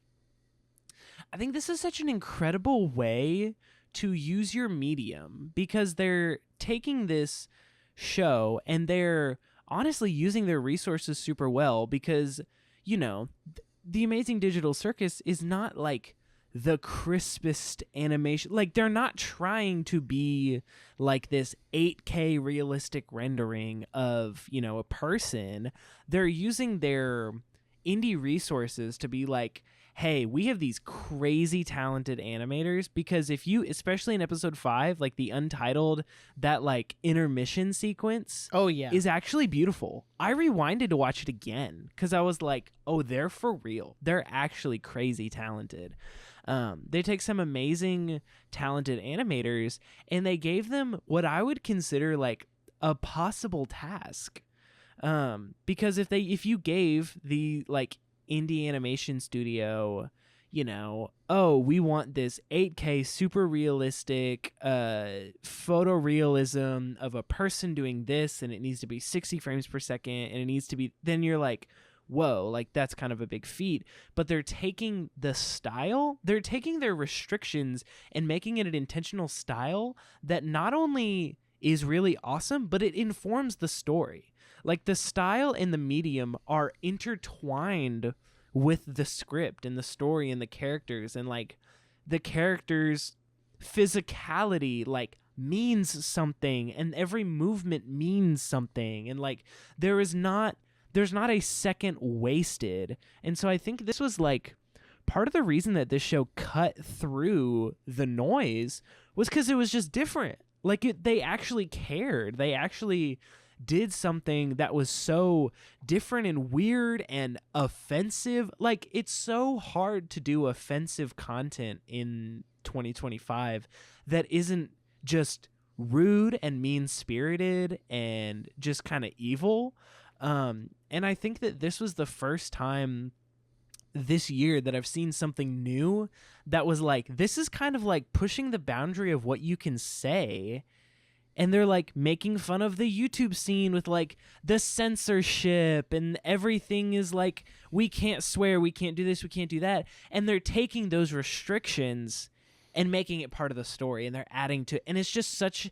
an incredible way to use your medium, because they're taking this show, and they're honestly using their resources super well because, you know, the Amazing Digital Circus is not like the crispest animation. Like, they're not trying to be like this 8K realistic rendering of, you know, a person. They're using their indie resources to be like, hey, we have these crazy talented animators, because if you, especially in episode 5, like the Untitled, that like intermission sequence is actually beautiful. I rewinded to watch it again because I was like, oh, they're for real. They're actually crazy talented. They take some amazing talented animators and they gave them what I would consider like a possible task. Because if you gave the like indie animation studio, you know, oh, we want this 8K super realistic photorealism of a person doing this, and it needs to be 60 frames per second, and it needs to be, then you're like, whoa, like that's kind of a big feat. But they're taking the style, they're taking their restrictions and making it an intentional style that not only is really awesome, but it informs the story. Like, the style and the medium are intertwined with the script and the story and the characters, and like the characters' physicality like means something, and every movement means something, and like there's not a second wasted. And so I think this was like part of the reason that this show cut through the noise was because it was just different. Like, they actually cared. They actually did something that was so different and weird and offensive. Like, it's so hard to do offensive content in 2025 that isn't just rude and mean-spirited and just kind of evil. And I think that this was the first time this year that I've seen something new that was like, this is kind of like pushing the boundary of what you can say. And they're like making fun of the YouTube scene with like the censorship, and everything is like, we can't swear, we can't do this, we can't do that. And they're taking those restrictions and making it part of the story, and they're adding to it. And it's just such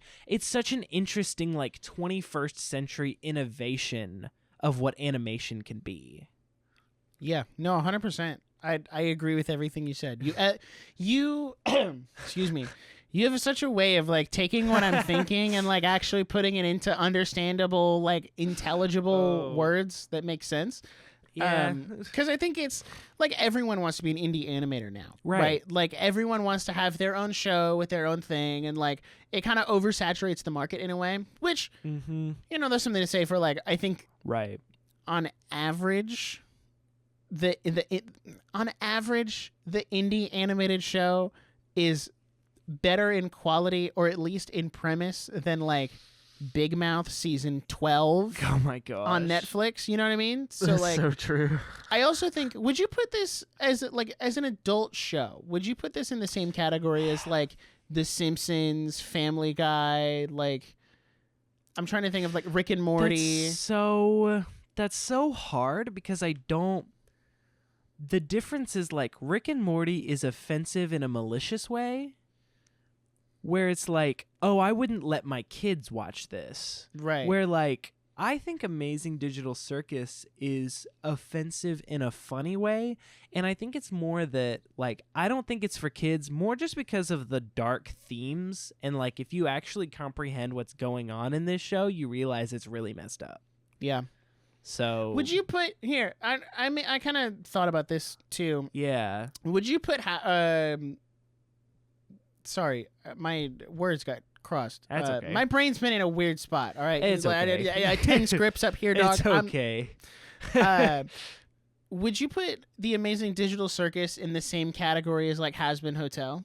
an interesting like 21st century innovation of what animation can be. Yeah, no, 100%. I agree with everything you said. You excuse me. You have such a way of like taking what I'm thinking and like actually putting it into understandable, like intelligible words that make sense. Yeah. Because I think it's like everyone wants to be an indie animator now, right? Like everyone wants to have their own show with their own thing, and like it kind of oversaturates the market in a way, which, you know, there's something to say for like, I think on average, the indie animated show is better in quality, or at least in premise, than like Big Mouth season 12 oh my gosh on Netflix. You know what I mean? So that's like, so true. I also think, would you put this as an adult show? Would you put this in the same category as like The Simpsons, Family Guy? Like, I'm trying to think of like Rick and Morty. That's so hard because the difference is like Rick and Morty is offensive in a malicious way, where it's like, oh, I wouldn't let my kids watch this. Right. Where like, I think Amazing Digital Circus is offensive in a funny way. And I think it's more that like, I don't think it's for kids, more just because of the dark themes. And like, if you actually comprehend what's going on in this show, you realize it's really messed up. Yeah. So would you put here? I mean, I kind of thought about this too. Yeah. Would you put sorry, my words got crossed. That's okay. My brain's been in a weird spot. All right, it's okay. I 10 scripts up here, dog. It's okay. Would you put the Amazing Digital Circus in the same category as like Has Been Hotel?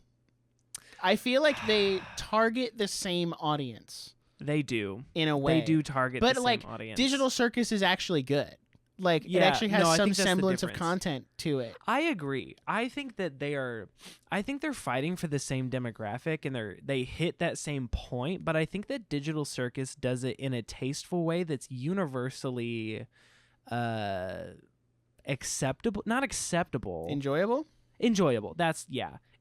I feel like they target the same audience. They do. In a way. They do target the same like, audience. Digital Circus is actually good. Like, it actually has some semblance of content to it. I agree. I think that they're fighting for the same demographic, and they hit that same point, but I think that Digital Circus does it in a tasteful way that's universally acceptable. Not acceptable. Enjoyable? enjoyable. That's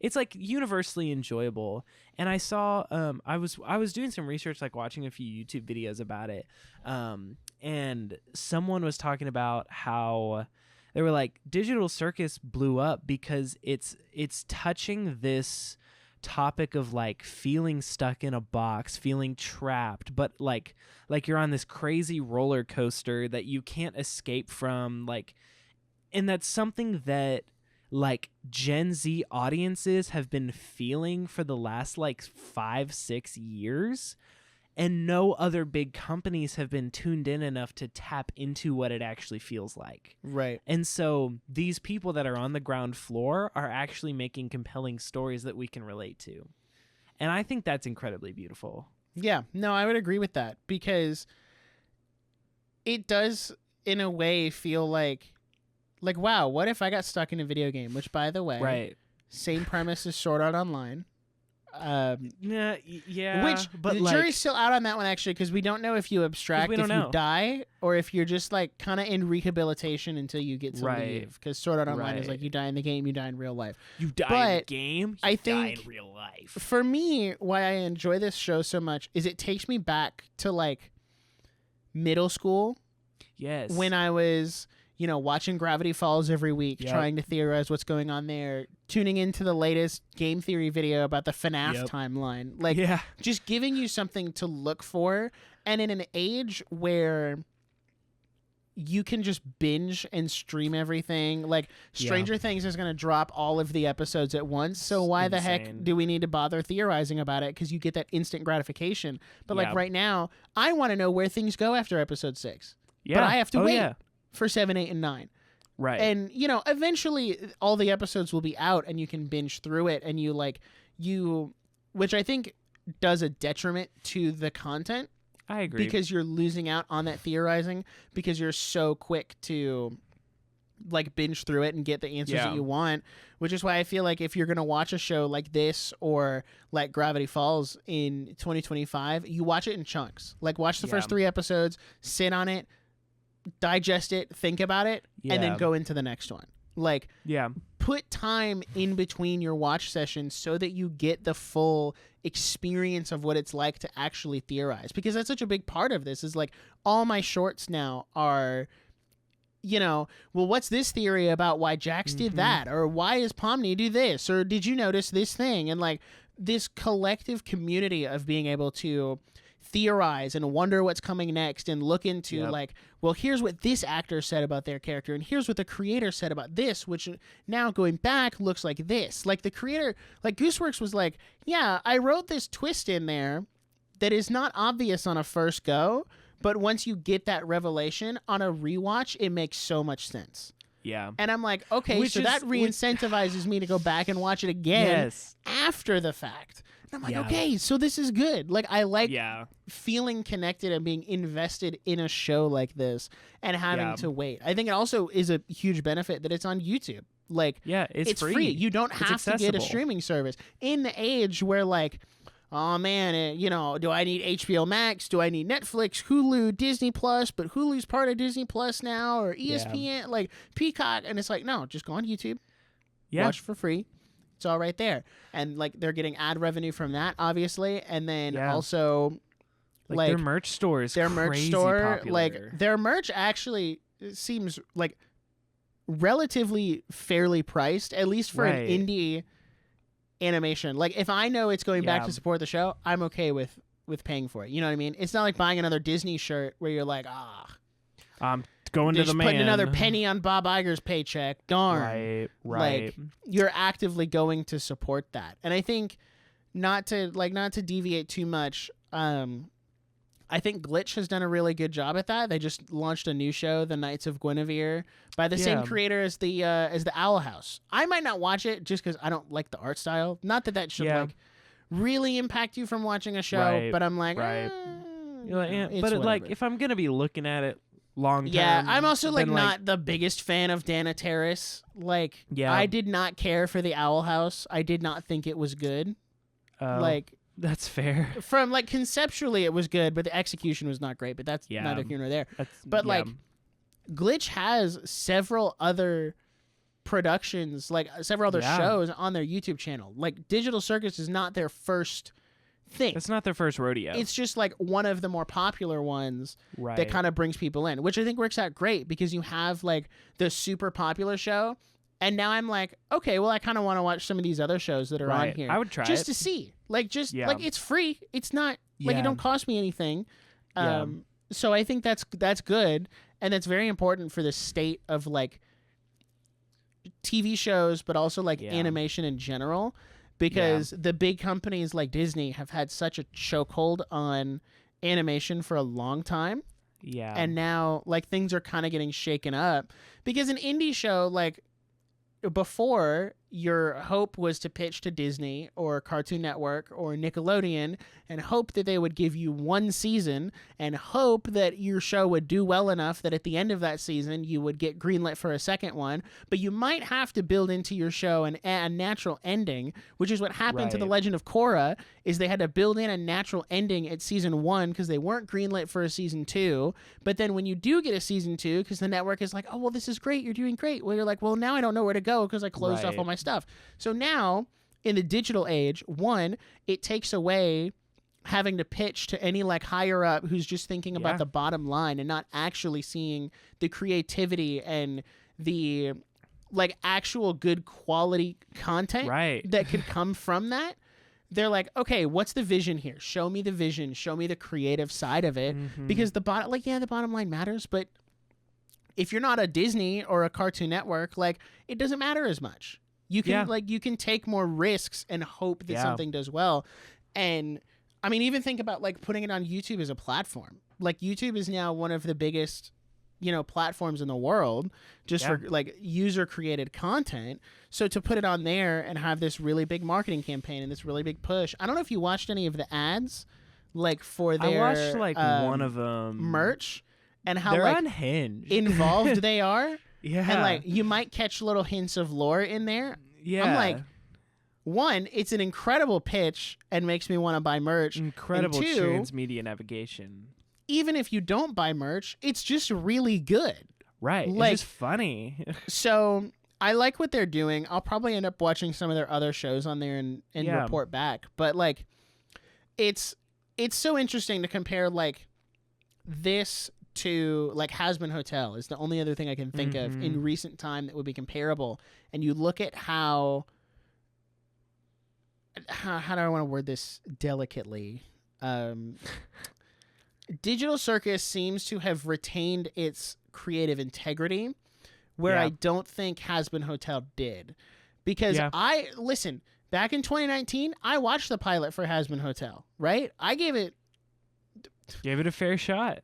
it's like universally enjoyable. And I saw I was doing some research, like watching a few YouTube videos about it, and someone was talking about how they were like, Digital Circus blew up because it's touching this topic of like feeling stuck in a box, feeling trapped, but like you're on this crazy roller coaster that you can't escape from, like, and that's something that like Gen Z audiences have been feeling for the last like 5-6 years, and no other big companies have been tuned in enough to tap into what it actually feels like. Right. And so these people that are on the ground floor are actually making compelling stories that we can relate to. And I think that's incredibly beautiful. Yeah, no, I would agree with that, because it does in a way feel like, wow, what if I got stuck in a video game? Which, by the way, right, same premise as Sword Art Online. Yeah, which but the like, jury's still out on that one, actually, because we don't know if you abstract, if you die, or if you're just like kind of in rehabilitation until you get to leave. Because Sword Art Online is like, you die in the game, you die in real life. You die in the game, you die in real life. For me, why I enjoy this show so much is it takes me back to like middle school. Yes, when I was, watching Gravity Falls every week, trying to theorize what's going on there, tuning into the latest game theory video about the FNAF timeline. Like, just giving you something to look for. And in an age where you can just binge and stream everything, like Stranger Things is going to drop all of the episodes at once. So why the heck do we need to bother theorizing about it? Because you get that instant gratification. But like right now, I want to know where things go after episode 6. Yeah. But I have to wait for 7, 8, and 9. Right. And, eventually all the episodes will be out and you can binge through it, and which I think does a detriment to the content. I agree. Because you're losing out on that theorizing, because you're so quick to like binge through it and get the answers that you want, which is why I feel like if you're going to watch a show like this or like Gravity Falls in 2025, you watch it in chunks. Like watch the first 3 episodes, sit on it, digest it, think about it, and then go into the next one. Like, put time in between your watch sessions so that you get the full experience of what it's like to actually theorize, because that's such a big part of this. Is like all my shorts now are, well, what's this theory about why Jax did that, or why is Pomni do this, or did you notice this thing? And like this collective community of being able to theorize and wonder what's coming next and look into like, well, here's what this actor said about their character, and here's what the creator said about this, which now going back looks like this. Like the creator, like Gooseworks was like, I wrote this twist in there that is not obvious on a first go, but once you get that revelation on a rewatch, it makes so much sense. Yeah. And I'm like, okay, so that re-incentivizes me to go back and watch it again after the fact. And I'm like, okay, so this is good. Like, I like feeling connected and being invested in a show like this and having to wait. I think it also is a huge benefit that it's on YouTube. Like, it's free. You don't have to get a streaming service. In the age where, like, oh man, do I need HBO Max? Do I need Netflix, Hulu, Disney Plus? But Hulu's part of Disney Plus now, or ESPN, like Peacock. And it's like, no, just go on YouTube. Watch for free. It's all right there. And like they're getting ad revenue from that, obviously. And then also like their merch store is like their merch actually seems like relatively fairly priced, at least for an indie animation. Like if I know it's going back to support the show, I'm okay with paying for it. You know what I mean? It's not like buying another Disney shirt where you're like, going to the man, putting another penny on Bob Iger's paycheck. Darn. Right. Like you're actively going to support that. And I think not to deviate too much, I think Glitch has done a really good job at that. They just launched a new show, The Knights of Guinevere, by the same creator as the Owl House. I might not watch it just because I don't like the art style. Not that should like really impact you from watching a show, but I'm like, you're like, but like if I'm gonna be looking at it long term, I'm also like not the biggest fan of Dana Terrace. Like, I did not care for the Owl House. I did not think it was good. Like. That's fair. From like conceptually it was good, but the execution was not great, but that's neither here nor there. But like Glitch has several other productions, like several other shows on their YouTube channel. Like Digital Circus is not their first thing. It's not their first rodeo. It's just like one of the more popular ones that kind of brings people in, which I think works out great because you have like the super popular show. And now I'm like, okay, well, I kind of want to watch some of these other shows that are on here. I would try just to see, like, like it's free. It's not like it don't cost me anything. So I think that's good, and that's very important for the state of like TV shows, but also like animation in general, because the big companies like Disney have had such a chokehold on animation for a long time. Yeah, and now like things are kind of getting shaken up because an indie show like. Before, your hope was to pitch to Disney or Cartoon Network or Nickelodeon and hope that they would give you one season and hope that your show would do well enough that at the end of that season you would get greenlit for a second one. But you might have to build into your show a natural ending, which is what happened to The Legend of Korra, is they had to build in a natural ending at season 1 because they weren't greenlit for a season 2. But then when you do get a season 2, because the network is like, oh, well, this is great, you're doing great. Well, you're like, well, now I don't know where to go because I closed off all my stuff. So now in the digital age, one, it takes away having to pitch to any like higher up who's just thinking about the bottom line and not actually seeing the creativity and the like actual good quality content that could come from that. They're like, okay, what's the vision here? Show me the vision. Show me the creative side of it. Because the bottom line matters, but if you're not a Disney or a Cartoon Network, like it doesn't matter as much. You can you can take more risks and hope that something does well. And I mean, even think about like putting it on YouTube as a platform. Like YouTube is now one of the biggest, platforms in the world just for like user created content. So to put it on there and have this really big marketing campaign and this really big push. I don't know if you watched any of the ads like for their I watched like one of them merch and how they're like unhinged. Involved they are. Yeah. And like you might catch little hints of lore in there. Yeah. I'm like, one, it's an incredible pitch and makes me want to buy merch. Incredible and two, transmedia navigation. Even if you don't buy merch, it's just really good. Right. Like, it's just funny. So I like what they're doing. I'll probably end up watching some of their other shows on there and report back. But like it's so interesting to compare like this to like Has Been Hotel is the only other thing I can think of in recent time that would be comparable. And you look at how do I want to word this delicately? Digital Circus seems to have retained its creative integrity where I don't think Has Been Hotel did. Because back in 2019, I watched the pilot for Has Been Hotel, right? I gave it a fair shot.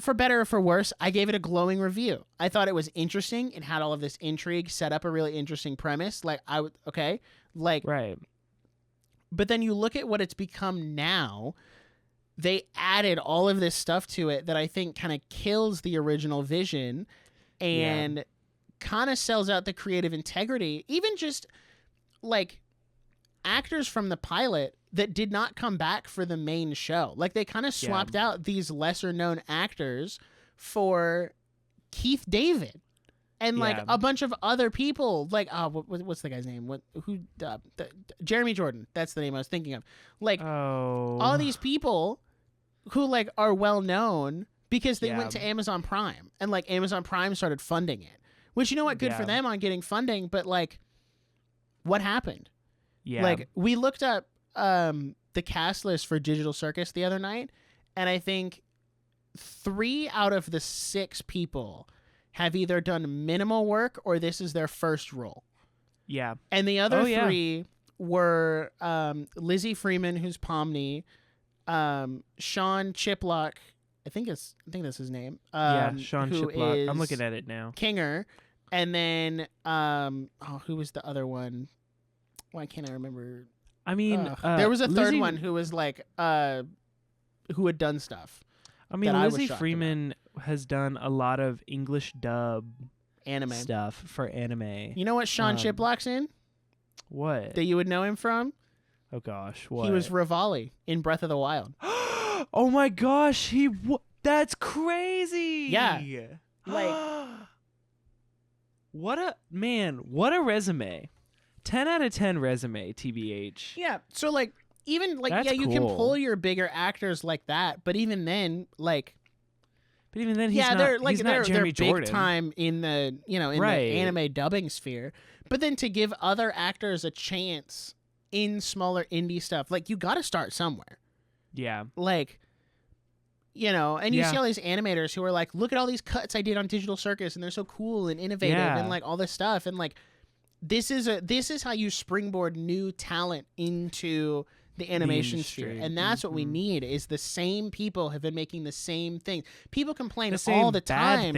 For better or for worse, I gave it a glowing review. I thought it was interesting. It had all of this intrigue, set up a really interesting premise. Like right. But then you look at what it's become now. They added all of this stuff to it that I think kind of kills the original vision and kind of sells out the creative integrity. Even just like actors from the pilot that did not come back for the main show. Like they kind of swapped out these lesser known actors for Keith David and like a bunch of other people. Like what's the guy's name? Jeremy Jordan. That's the name I was thinking of. Like all these people who like are well known because they went to Amazon Prime and like Amazon Prime started funding it. Which good for them on getting funding, but like what happened? Yeah. Like we looked up the cast list for Digital Circus the other night, and I think 3 out of the 6 people have either done minimal work or this is their first role. Yeah. And the other 3 were Lizzie Freeman, who's Pomni, Sean Chiplock, I think that's his name. Sean Chiplock. I'm looking at it now. Kinger, and then who was the other one? Why can't I remember? I mean, there was a third one who was like, who had done stuff. I mean, Lizzie Freeman has done a lot of English dub anime stuff for anime. You know what Sean Chiplock's in? What? That you would know him from? Oh gosh, what? He was Rivali in Breath of the Wild. Oh my gosh, that's crazy. Yeah. Like What a resume. 10 out of 10 resume, TBH. Yeah. So like even like That's you cool. can pull your bigger actors like that, but even then he's not they're Jeremy Jordan. big time in the the anime dubbing sphere. But then to give other actors a chance in smaller indie stuff, like you got to start somewhere. Yeah. Like, and you see all these animators who are like, look at all these cuts I did on Digital Circus, and they're so cool and innovative and like all this stuff, and like this is how you springboard new talent into the animation sphere, and that's what we need. Is the same people have been making the same thing. People complain all the time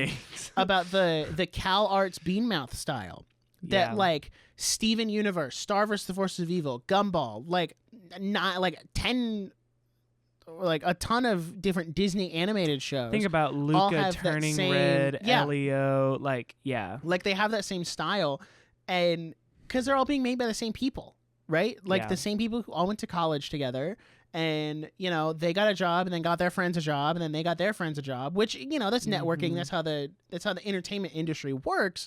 about the Cal Arts Beanmouth style. That like Steven Universe, Star vs. the Forces of Evil, Gumball, like not like 10, like a ton of different Disney animated shows. Think about Luca Turning Red, Elio, like they have that same style, and because they're all being made by the same people, right? Like the same people who all went to college together. And, they got a job and then got their friends a job and then they got their friends a job, which, that's networking. That's how the entertainment industry works.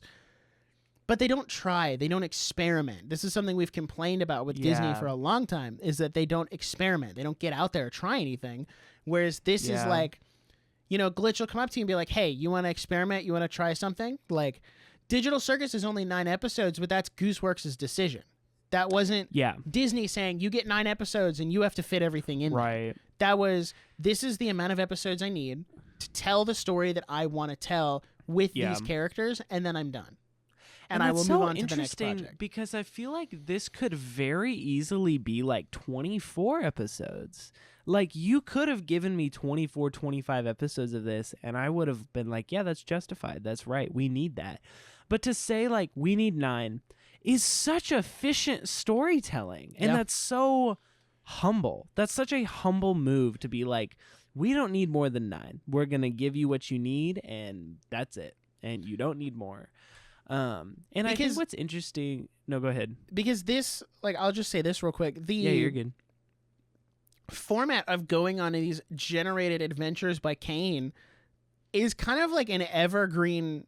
But they don't try. They don't experiment. This is something we've complained about with Disney for a long time, is that they don't experiment. They don't get out there or try anything. Whereas this is like, Glitch will come up to you and be like, hey, you want to experiment? You want to try something? Like, Digital Circus is only 9 episodes, but that's Gooseworks' decision. That wasn't Disney saying, you get 9 episodes and you have to fit everything in. Right. There. That was, this is the amount of episodes I need to tell the story that I want to tell with these characters, and then I'm done. And I will move on to the next project. Because I feel like this could very easily be like 24 episodes. Like, you could have given me 24, 25 episodes of this, and I would have been like, yeah, that's justified. That's right. We need that. But to say, like, we need 9 is such efficient storytelling. And that's so humble. That's such a humble move to be like, we don't need more than 9. We're going to give you what you need, and that's it. And you don't need more. I think what's interesting... No, go ahead. Because this, like, I'll just say this real quick. Yeah, you're good. Format of going on these generated adventures by Kane is kind of like an evergreen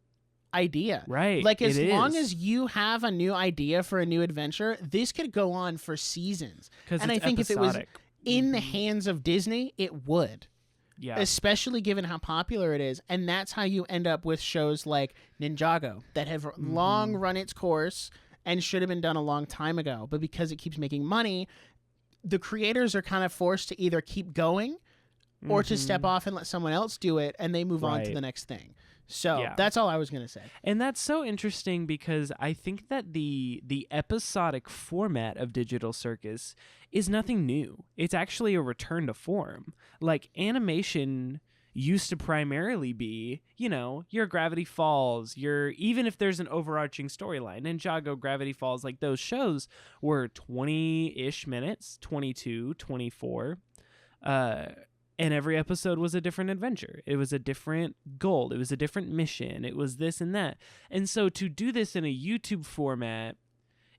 idea. Right. Like, as long as you have a new idea for a new adventure, this could go on for seasons. And I think episodic. If it was in the hands of Disney, it would. Yeah. Especially given how popular it is. And that's how you end up with shows like Ninjago that have long run its course and should have been done a long time ago. But because it keeps making money, the creators are kind of forced to either keep going or to step off and let someone else do it, and they move on to the next thing. So that's all I was going to say. And that's so interesting because I think that the episodic format of Digital Circus is nothing new. It's actually a return to form. Like, animation used to primarily be, your Gravity Falls, even if there's an overarching storyline, Ninjago, Gravity Falls, like those shows were 20-ish minutes, 22, 24, and every episode was a different adventure. It was a different goal. It was a different mission. It was this and that. And so to do this in a YouTube format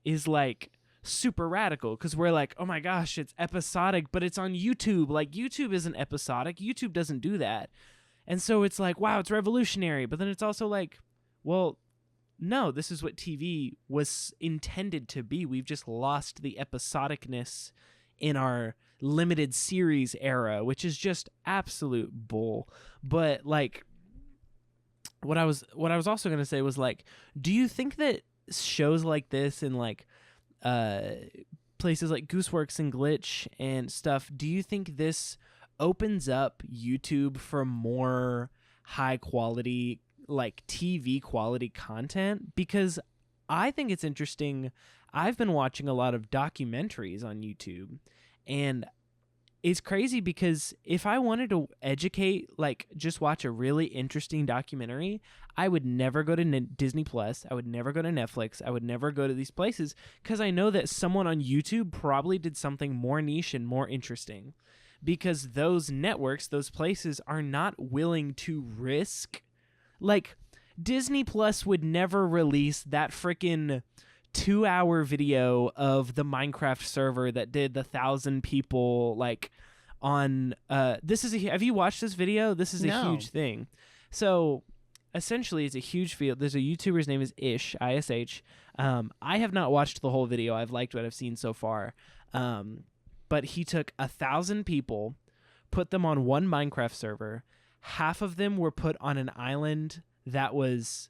is like super radical because we're like, oh my gosh, it's episodic, but it's on YouTube. Like, YouTube isn't episodic. YouTube doesn't do that. And so it's like, wow, it's revolutionary. But then it's also like, well, no, this is what TV was intended to be. We've just lost the episodicness in our limited series era, which is just absolute bull. But like, what I was also going to say was like, do you think that shows like this and like places like Gooseworks and Glitch and stuff, do you think this opens up YouTube for more high quality, like TV quality content? Because I think it's interesting. I've been watching a lot of documentaries on YouTube, and it's crazy because if I wanted to educate, like just watch a really interesting documentary, I would never go to Disney Plus. I would never go to Netflix. I would never go to these places because I know that someone on YouTube probably did something more niche and more interesting, because those networks, those places are not willing to risk. Like, Disney Plus would never release that freaking 2-hour video of the Minecraft server that did 1,000 people, like, on have you watched this video? This is a huge thing. So essentially it's a huge field. There's a YouTuber's name is Ish, ISH. I have not watched the whole video. I've liked what I've seen so far. But he took 1,000 people, put them on one Minecraft server. Half of them were put on an island that was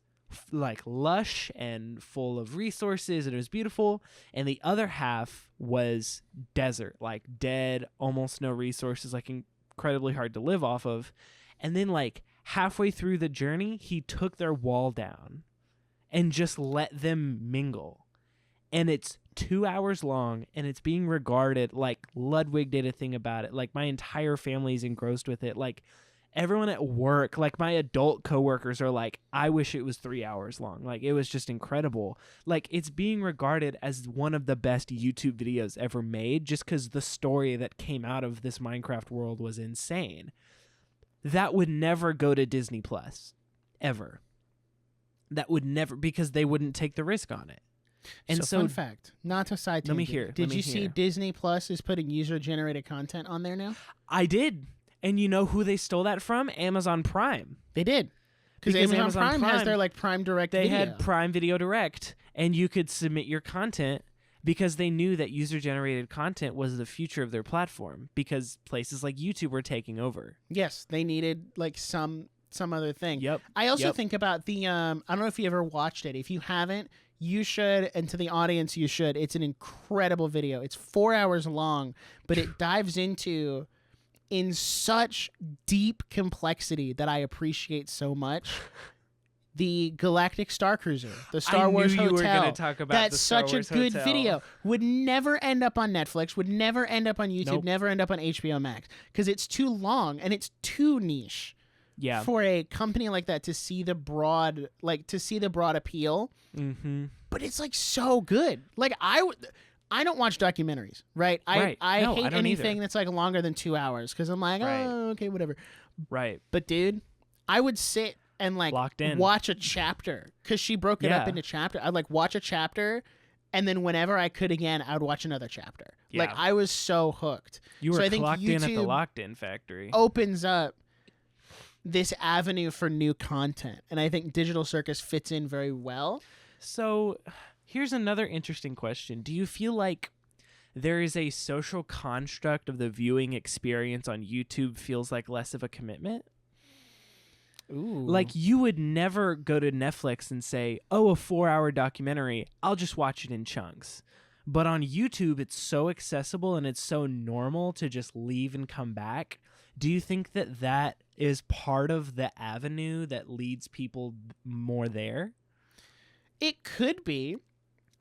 like lush and full of resources, and it was beautiful. And the other half was desert, like dead, almost no resources, like incredibly hard to live off of. And then like halfway through the journey, he took their wall down and just let them mingle. And it's 2 hours long, and it's being regarded, like Ludwig did a thing about it. Like my entire family's engrossed with it. Like everyone at work, like my adult coworkers are like, I wish it was 3 hours long. Like it was just incredible. Like it's being regarded as one of the best YouTube videos ever made just because the story that came out of this Minecraft world was insane. That would never go to Disney Plus, ever. That would never, because they wouldn't take the risk on it. And so fun fact, not to side tangent. Let me hear. Did you see Disney Plus is putting user-generated content on there now? I did. And you know who they stole that from? Amazon Prime. They did. Because Amazon Prime has their like Prime Direct They video. had Prime Video Direct, and you could submit your content because they knew that user-generated content was the future of their platform because places like YouTube were taking over. Yes, they needed like some other thing. Yep. I also think about the I don't know if you ever watched it. If you haven't, you should, and to the audience you should. It's an incredible video. It's 4 hours long, but it dives into in such deep complexity that I appreciate so much. The Galactic Star Cruiser, the Star Wars Hotel. You were going to talk about That's the Star such Wars a good Hotel. video. Would never end up on Netflix. Would never end up on YouTube. Nope. Never end up on HBO Max because it's too long and it's too niche. Yeah. For a company like that to see the broad, appeal. Mm-hmm. But it's like so good. Like I don't watch documentaries, right? I hate anything that's like longer than 2 hours because I'm like, oh, okay, whatever. Right. But dude, I would sit and like watch a chapter because she broke it up into chapter. I'd like watch a chapter, and then whenever I could again, I would watch another chapter. Yeah. Like I was so hooked. You were I think clocked YouTube in at the locked-in factory. Opens up this avenue for new content, and I think Digital Circus fits in very well. So here's another interesting question. Do you feel like there is a social construct of the viewing experience on YouTube feels like less of a commitment? Ooh. Like you would never go to Netflix and say, oh, a 4-hour documentary, I'll just watch it in chunks. But on YouTube, it's so accessible and it's so normal to just leave and come back. Do you think that that is part of the avenue that leads people more there? It could be.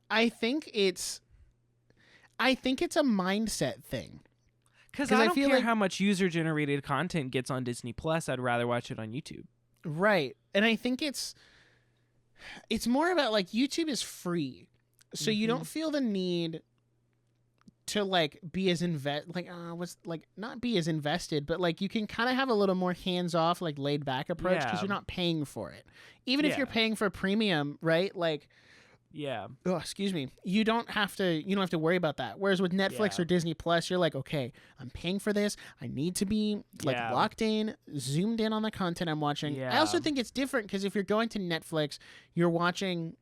I think it's a mindset thing. Because I don't care how much user-generated content gets on Disney Plus. I'd rather watch it on YouTube. Right. And I think it's more about like YouTube is free. So you don't feel the need to like be as not be as invested, but like you can kind of have a little more hands-off, like laid-back approach because you're not paying for it. Even if you're paying for premium, right? Like oh, excuse me. You don't have to worry about that. Whereas with Netflix or Disney Plus, you're like, okay, I'm paying for this. I need to be like locked in, zoomed in on the content I'm watching. Yeah. I also think it's different because if you're going to Netflix, you're watching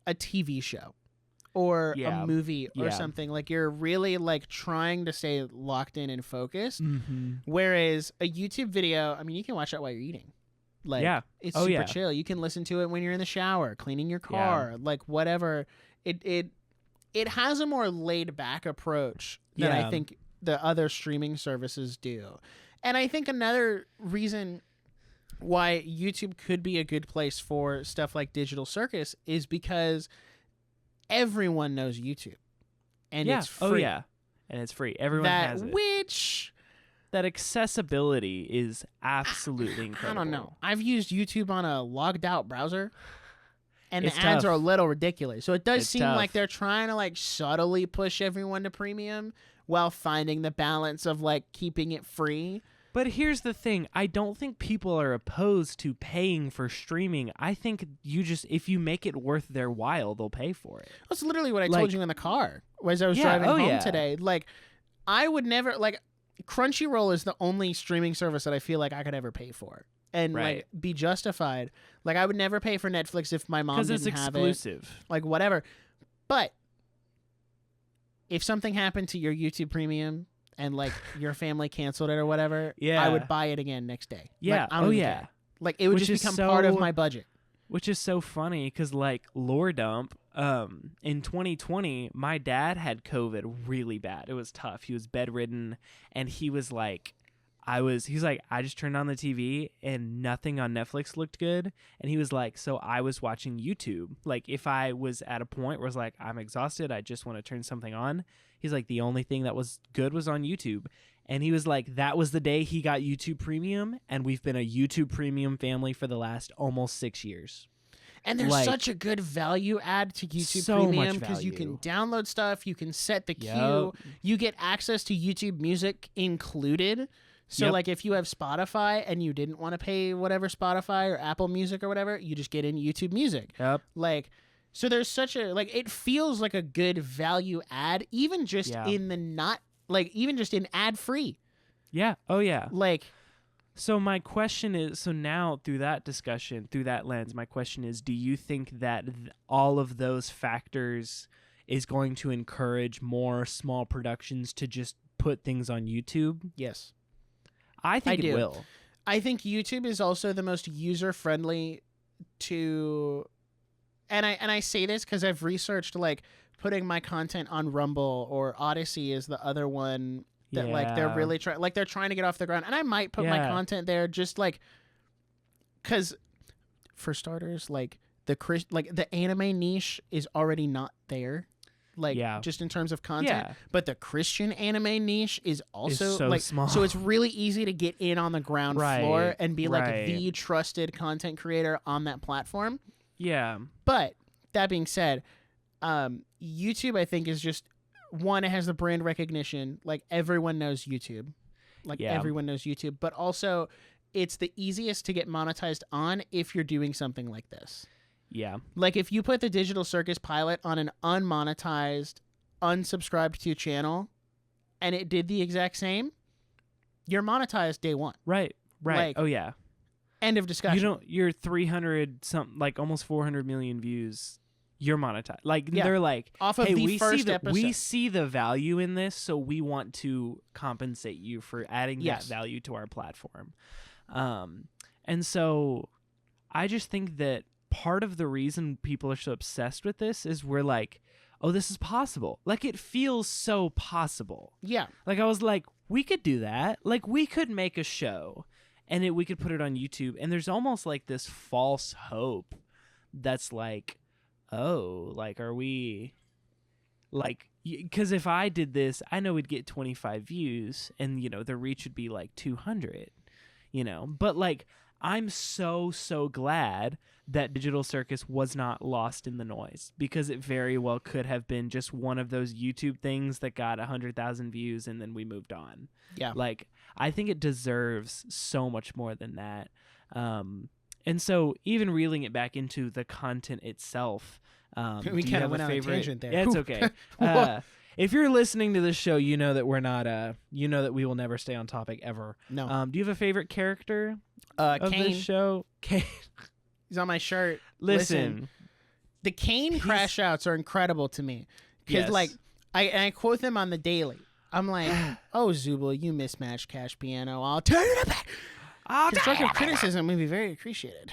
a TV show or a movie or something. Like you're really like trying to stay locked in and focused. Mm-hmm. Whereas a YouTube video, I mean, you can watch that while you're eating. Like it's super chill. You can listen to it when you're in the shower, cleaning your car, like whatever. It has a more laid back approach than I think the other streaming services do. And I think another reason why YouTube could be a good place for stuff like Digital Circus is because everyone knows YouTube. And it's free. Oh yeah. And it's free. Everyone has it. That accessibility is absolutely incredible. I don't know. I've used YouTube on a logged out browser, and it's the ads tough. are a little ridiculous. So it does seem tough. like they're trying to like subtly push everyone to premium while finding the balance of like keeping it free. But here's the thing. I don't think people are opposed to paying for streaming. I think if you make it worth their while, they'll pay for it. That's literally what I told you in the car as I was driving home today. Like, I would never, like, Crunchyroll is the only streaming service that I feel like I could ever pay for. and like be justified. Like I would never pay for Netflix if my mom didn't it's have exclusive. it. Like whatever. But if something happened to your YouTube Premium and like your family canceled it or whatever, I would buy it again next day. Yeah. Like, care. Like it would just become part of my budget. Which is so funny because like lore dump, in 2020, my dad had COVID really bad. It was tough. He was bedridden, and he was like, he's like, I just turned on the TV and nothing on Netflix looked good. And he was like, so I was watching YouTube. Like if I was at a point where it's like, I'm exhausted, I just want to turn something on. He's like, the only thing that was good was on YouTube. And he was like, that was the day he got YouTube Premium. And we've been a YouTube Premium family for the last almost 6 years. And there's such a good value add to YouTube Premium because you can download stuff, you can set the queue, you get access to YouTube Music included. So like if you have Spotify and you didn't want to pay whatever Spotify or Apple Music or whatever, you just get in YouTube Music. Like, so there's such a, like, it feels like a good value add, even just in the even just in ad free. Yeah. Oh yeah. Like, so my question is, so now through that discussion, through that lens, my question is, do you think that all of those factors is going to encourage more small productions to just put things on YouTube? Yes. I think it will. I think YouTube is also the most user-friendly to, and I say this because I've researched like putting my content on Rumble, or Odyssey is the other one that like they're really trying, like they're trying to get off the ground. And I might put my content there just like, because for starters, like the anime niche is already not there. Like just in terms of content, but the Christian anime niche is also so like small. So it's really easy to get in on the ground floor and be like the trusted content creator on that platform. Yeah. But that being said, YouTube I think is just one, it has the brand recognition, like everyone knows YouTube. Like everyone knows YouTube, but also it's the easiest to get monetized on if you're doing something like this. Yeah. Like if you put the Digital Circus pilot on an unmonetized, unsubscribed to channel and it did the exact same, you're monetized day one. Right. Like, oh yeah. End of discussion. You're 300 something, like almost 400 million views. You're monetized. Like they're like, off of the first episode. We see the value in this, so we want to compensate you for adding that value to our platform. And so I just think that part of the reason people are so obsessed with this is we're like, oh, this is possible. Like it feels so possible. Yeah. Like I was like, we could do that. Like we could make a show and we could put it on YouTube. And there's almost like this false hope that's like, oh, like, are we like, because if I did this, I know we'd get 25 views and, you know, the reach would be like 200, you know, but like, I'm so glad that Digital Circus was not lost in the noise, because it very well could have been just one of those YouTube things that got 100,000 views and then we moved on. Yeah. Like, I think it deserves so much more than that. And so even reeling it back into the content itself, we kind of went on a tangent there. Yeah, it's okay. If you're listening to this show, you know that we're not, you know that we will never stay on topic ever. No. Do you have a favorite character of Kane. this show? Kane. He's on my shirt. Listen. The Kane crash outs are incredible to me. Because, like, I quote them on the daily. I'm like, oh, Zubul, you mismatched Cash Piano. I'll turn it back. Constructive criticism would be very appreciated.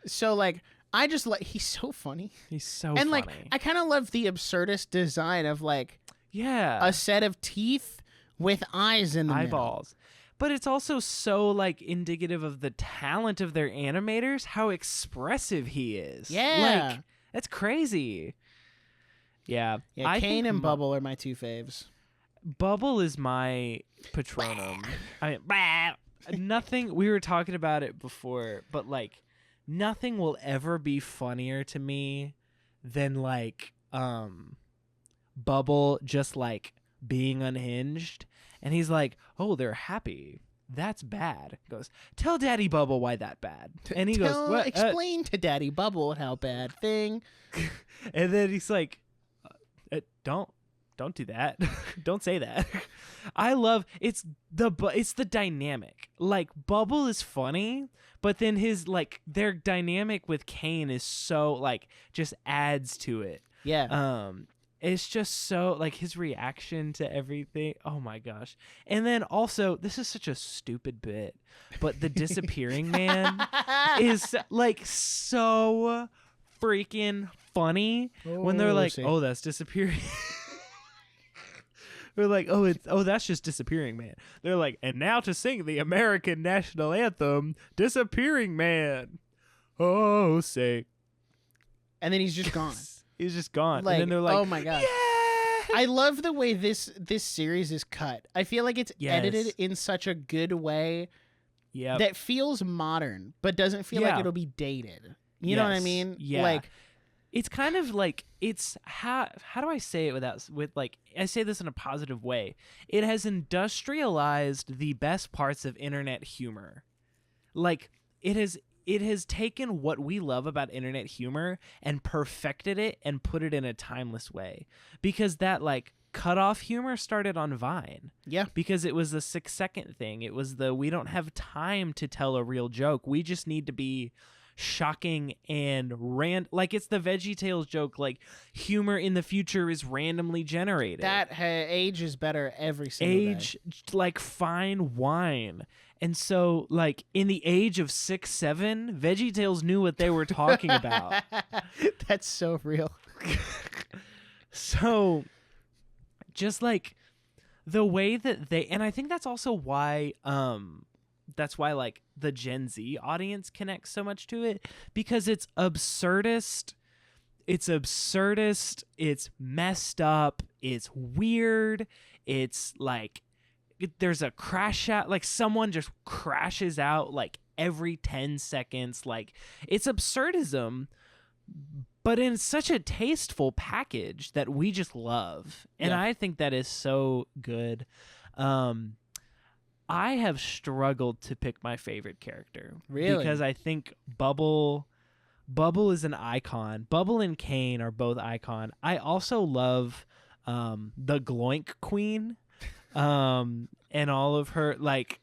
So, like, I just like, he's so funny. He's so funny. And, like, I kind of love the absurdist design of, like, a set of teeth with eyes in the eyeballs. Middle. But it's also so, like, indicative of the talent of their animators, how expressive he is. Yeah. Like, that's crazy. Yeah. Kane and Bubble are my two faves. Bubble is my patronum. I mean, nothing, we were talking about it before, but, like, nothing will ever be funnier to me than, like, Bubble just, like, being unhinged. And he's like, oh, they're happy. That's bad. He goes, tell Daddy Bubble why that bad. And he goes, what? Explain to Daddy Bubble how bad thing. And then he's like, don't don't do that. Don't say that. I love it's the dynamic. Like Bubble is funny, but then his like their dynamic with Kane is so like just adds to it. Yeah. It's just so like his reaction to everything. Oh my gosh. And then also, this is such a stupid bit, but the disappearing man is like so freaking funny when they're like, "Oh, that's disappearing." They're like, "Oh, that's just disappearing man." They're like, "And now to sing the American national anthem, Disappearing Man." Oh, say. And then he's just gone. He's just gone. Like, and then they're like, "Oh my god." Yeah! I love the way this series is cut. I feel like it's edited in such a good way that feels modern, but doesn't feel like it'll be dated. You know what I mean? Yeah. Like, it's kind of like, it's how do I say it with like, I say this in a positive way. It has industrialized the best parts of internet humor. Like, it has taken what we love about internet humor and perfected it and put it in a timeless way. Because that like cutoff humor started on Vine. Yeah. Because it was the 6-second thing. It was we don't have time to tell a real joke. We just need to be shocking and like it's the VeggieTales joke, like humor in the future is randomly generated. That ages better every single day. Like fine wine. And so like in the age of 6-7, VeggieTales knew what they were talking about. That's so real. So just like the way that and I think that's also why like the Gen Z audience connects so much to it, because it's absurdist, it's messed up, it's weird, it's like there's a crash out, like someone just crashes out like every 10 seconds, like it's absurdism, but in such a tasteful package that we just love. And I think that is so good. I have struggled to pick my favorite character. Really? Because I think Bubble is an icon. Bubble and Kane are both icon. I also love the Gloink Queen and all of her, like,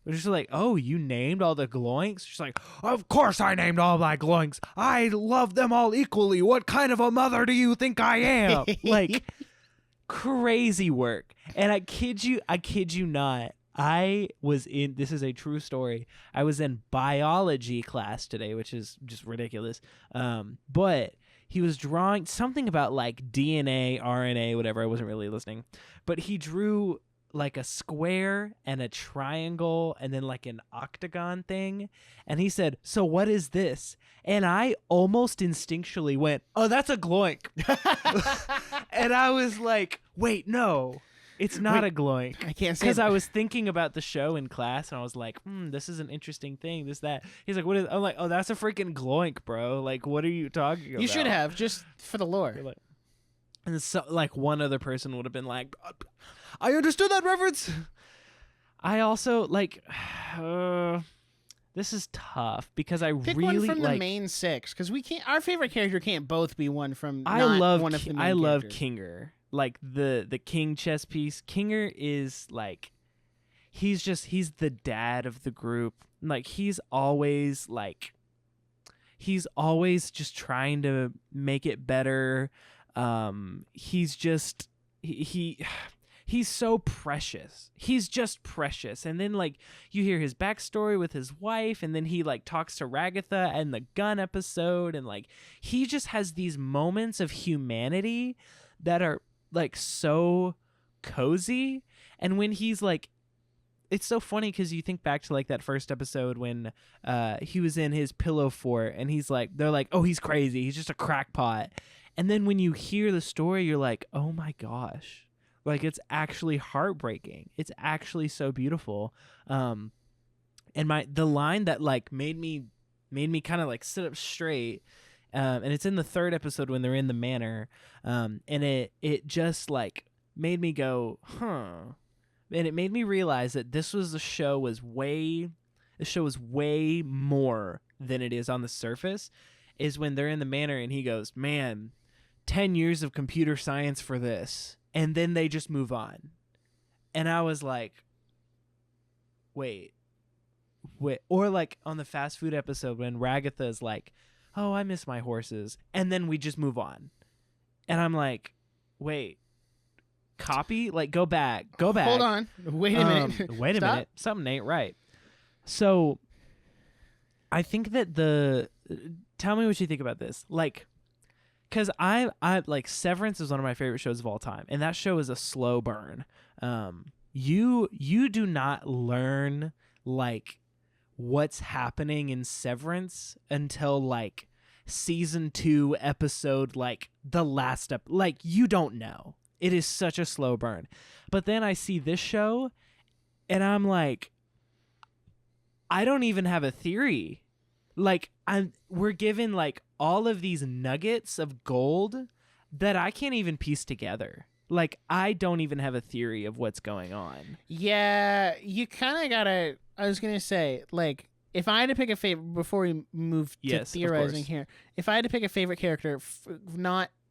we're just like, "Oh, you named all the Gloinks?" She's like, "Of course I named all my Gloinks. I love them all equally. What kind of a mother do you think I am?" Like, crazy work. And I kid you not, this is a true story. I was in biology class today, which is just ridiculous. But he was drawing something about like DNA, RNA, whatever. I wasn't really listening. But he drew like a square and a triangle and then like an octagon thing. And he said, "So what is this?" And I almost instinctually went, "Oh, that's a gloink." And I was like, "Wait, no. It's not a gloink." I can't say because I was thinking about the show in class, and I was like, "This is an interesting thing. This, that." He's like, "What is?" I'm like, "Oh, that's a freaking gloink, bro. Like, what are you talking about?" You should have, just for the lore. Like, and so, like, one other person would have been like, "I understood that reference." I also like. This is tough because I Pick really one from like the main 6, because we can't. Our favorite character can't both be one from. I love characters. Kinger. Like the king chess piece. Kinger is like, he's the dad of the group. Like he's always just trying to make it better. He's just he's so precious. He's just precious. And then like you hear his backstory with his wife, and then he like talks to Ragatha and the gun episode, and like he just has these moments of humanity that are like so cozy. And when he's like, it's so funny because you think back to like that first episode when he was in his pillow fort, and he's like, they're like, "Oh, he's crazy, he's just a crackpot." And then when you hear the story, you're like, "Oh my gosh." Like, it's actually heartbreaking. It's actually so beautiful. And the line that like made me kind of like sit up straight, and it's in the 3rd episode when they're in the manor, and it just like made me go, huh. And it made me realize that this show was way more than it is on the surface, is when they're in the manor and he goes, "Man, 10 years of computer science for this." and then they just move on. And I was like, wait. Or like on the fast food episode when Ragatha's like, oh, I miss my horses. And then we just move on. And I'm like, wait, copy? Like, go back. Hold on. Wait a minute. Wait a minute. Something ain't right. So I think that tell me what you think about this. Like, because I like Severance is one of my favorite shows of all time. And that show is a slow burn. You do not learn like what's happening in Severance until like season 2 episode, like the last like you don't know. It is such a slow burn. But then I see this show and I'm like, I don't even have a theory. Like we're given like all of these nuggets of gold that I can't even piece together. Like I don't even have a theory of what's going on. Yeah, you kind of gotta. I was gonna say, like, if I had to pick a favorite before we move to theorizing here, if I had to pick a favorite character,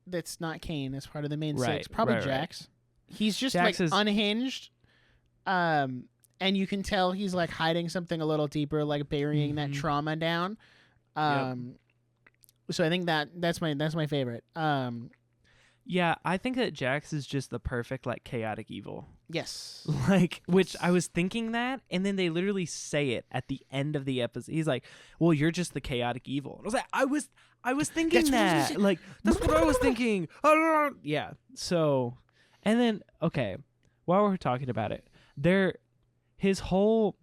that's not Kane as part of the main six, probably Jax. Right. He's just Jax like unhinged, and you can tell he's like hiding something a little deeper, like burying that trauma down. So I think that's my favorite. Yeah, I think that Jax is just the perfect like chaotic evil. Yes. Like, which I was thinking that, and then they literally say it at the end of the episode. He's like, "Well, you're just the chaotic evil." And I was like, I was thinking that. Like, that's what I was thinking. Yeah. So, and then okay, while we're talking about it, his whole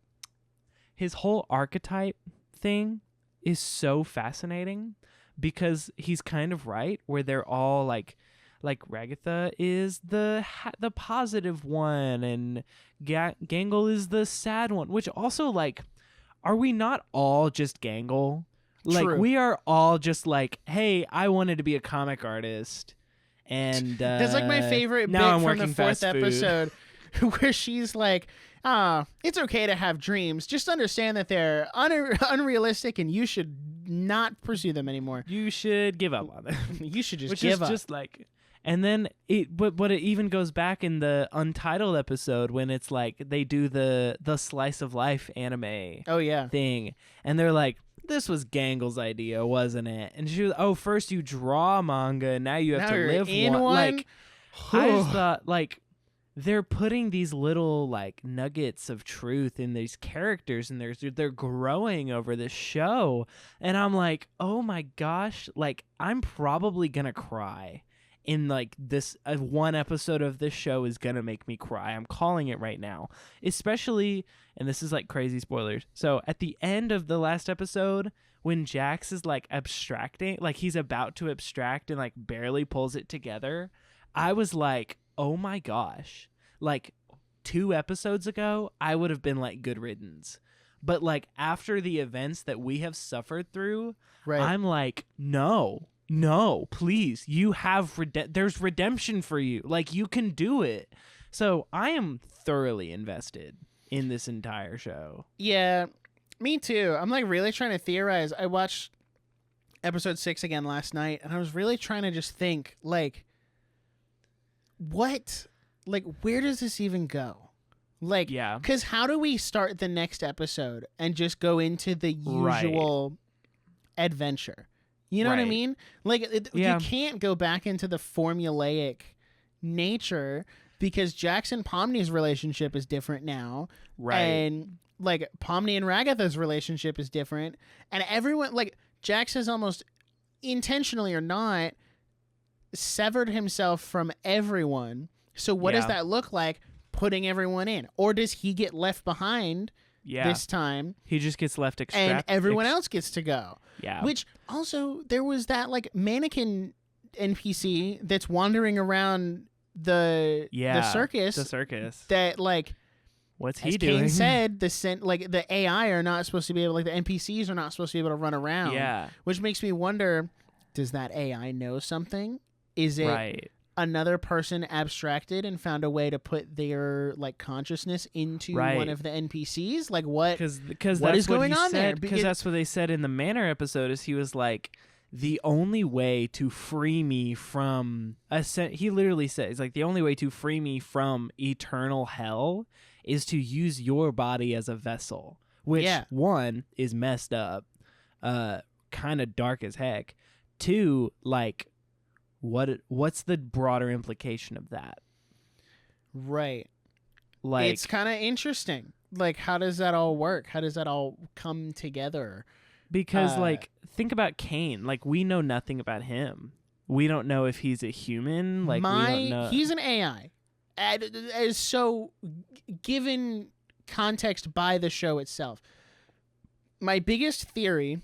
archetype thing is so fascinating because he's kind of right where they're all like Ragatha is the positive one and Gangle is the sad one, which also like, are we not all just Gangle? Like True. We are all just like, hey, I wanted to be a comic artist, and that's like my favorite bit from the 4th episode where she's like, it's okay to have dreams. Just understand that they're unrealistic and you should not pursue them anymore. You should give up on them. You should just give up. Just like, and then but it even goes back in the Untitled episode when it's like they do the slice of life anime thing, and they're like, this was Gangle's idea, wasn't it? And she was, first you draw manga, now you have to live one. Like, I just thought like, they're putting these little like nuggets of truth in these characters, and they're growing over this show, and I'm like, oh my gosh, like I'm probably gonna cry in like this one episode of this show is gonna make me cry. I'm calling it right now, especially, and this is like crazy spoilers. So at the end of the last episode, when Jax is like abstracting, like he's about to abstract and like barely pulls it together, I was like, oh my gosh, like 2 episodes ago, I would have been like good riddance. But like after the events that we have suffered through, I'm like, no, please, you have, there's redemption for you. Like you can do it. So I am thoroughly invested in this entire show. Yeah, me too. I'm like really trying to theorize. I watched episode 6 again last night, and I was really trying to just think like, what, like, where does this even go? Like, because how do we start the next episode and just go into the usual adventure? You know what I mean? Like, you can't go back into the formulaic nature because Jackson Pomni's relationship is different now. Right. And, like, Pomni and Ragatha's relationship is different. And everyone, like, Jax has almost intentionally or not severed himself from everyone. So what does that look like putting everyone in? Or does he get left behind this time? He just gets left and everyone else gets to go. Yeah. Which also, there was that like mannequin NPC that's wandering around the circus. The circus. That like, what's he doing? Kane said the AI are not supposed to be able, like the NPCs are not supposed to be able to run around. Yeah. Which makes me wonder, does that AI know something? Is it another person abstracted and found a way to put their like consciousness into one of the NPCs? Like what? Because what is going on there? Because that's what they said in the Manor episode. Is he was like, the only way to free me from he literally says, like, the only way to free me from eternal hell is to use your body as a vessel, which one is messed up, kind of dark as heck. Two, like, what's the broader implication of that? Right. Like, it's kind of interesting. Like, how does that all work? How does that all come together? Because, like, think about Cain. Like, we know nothing about him. We don't know if he's a human. Like, we don't know. He's an AI. As so, given context by the show itself, my biggest theory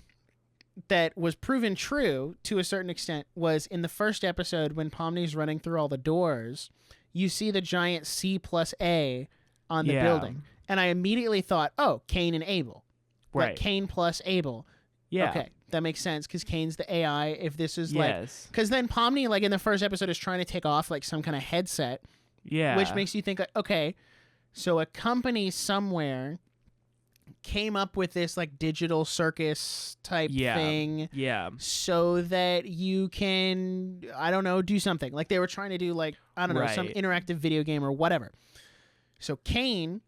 that was proven true to a certain extent was in the first episode when Pomni's running through all the doors, you see the giant C+A on the building. And I immediately thought, oh, Cain and Abel. Right. Like Cain plus Abel. Yeah. Okay, that makes sense because Cain's the AI. If this is like, because then Pomni, like in the first episode, is trying to take off like some kind of headset. Yeah. Which makes you think, like, okay, so a company somewhere came up with this like digital circus type thing. Yeah. So that you can, I don't know, do something. Like they were trying to do like, I don't know, some interactive video game or whatever. So Cain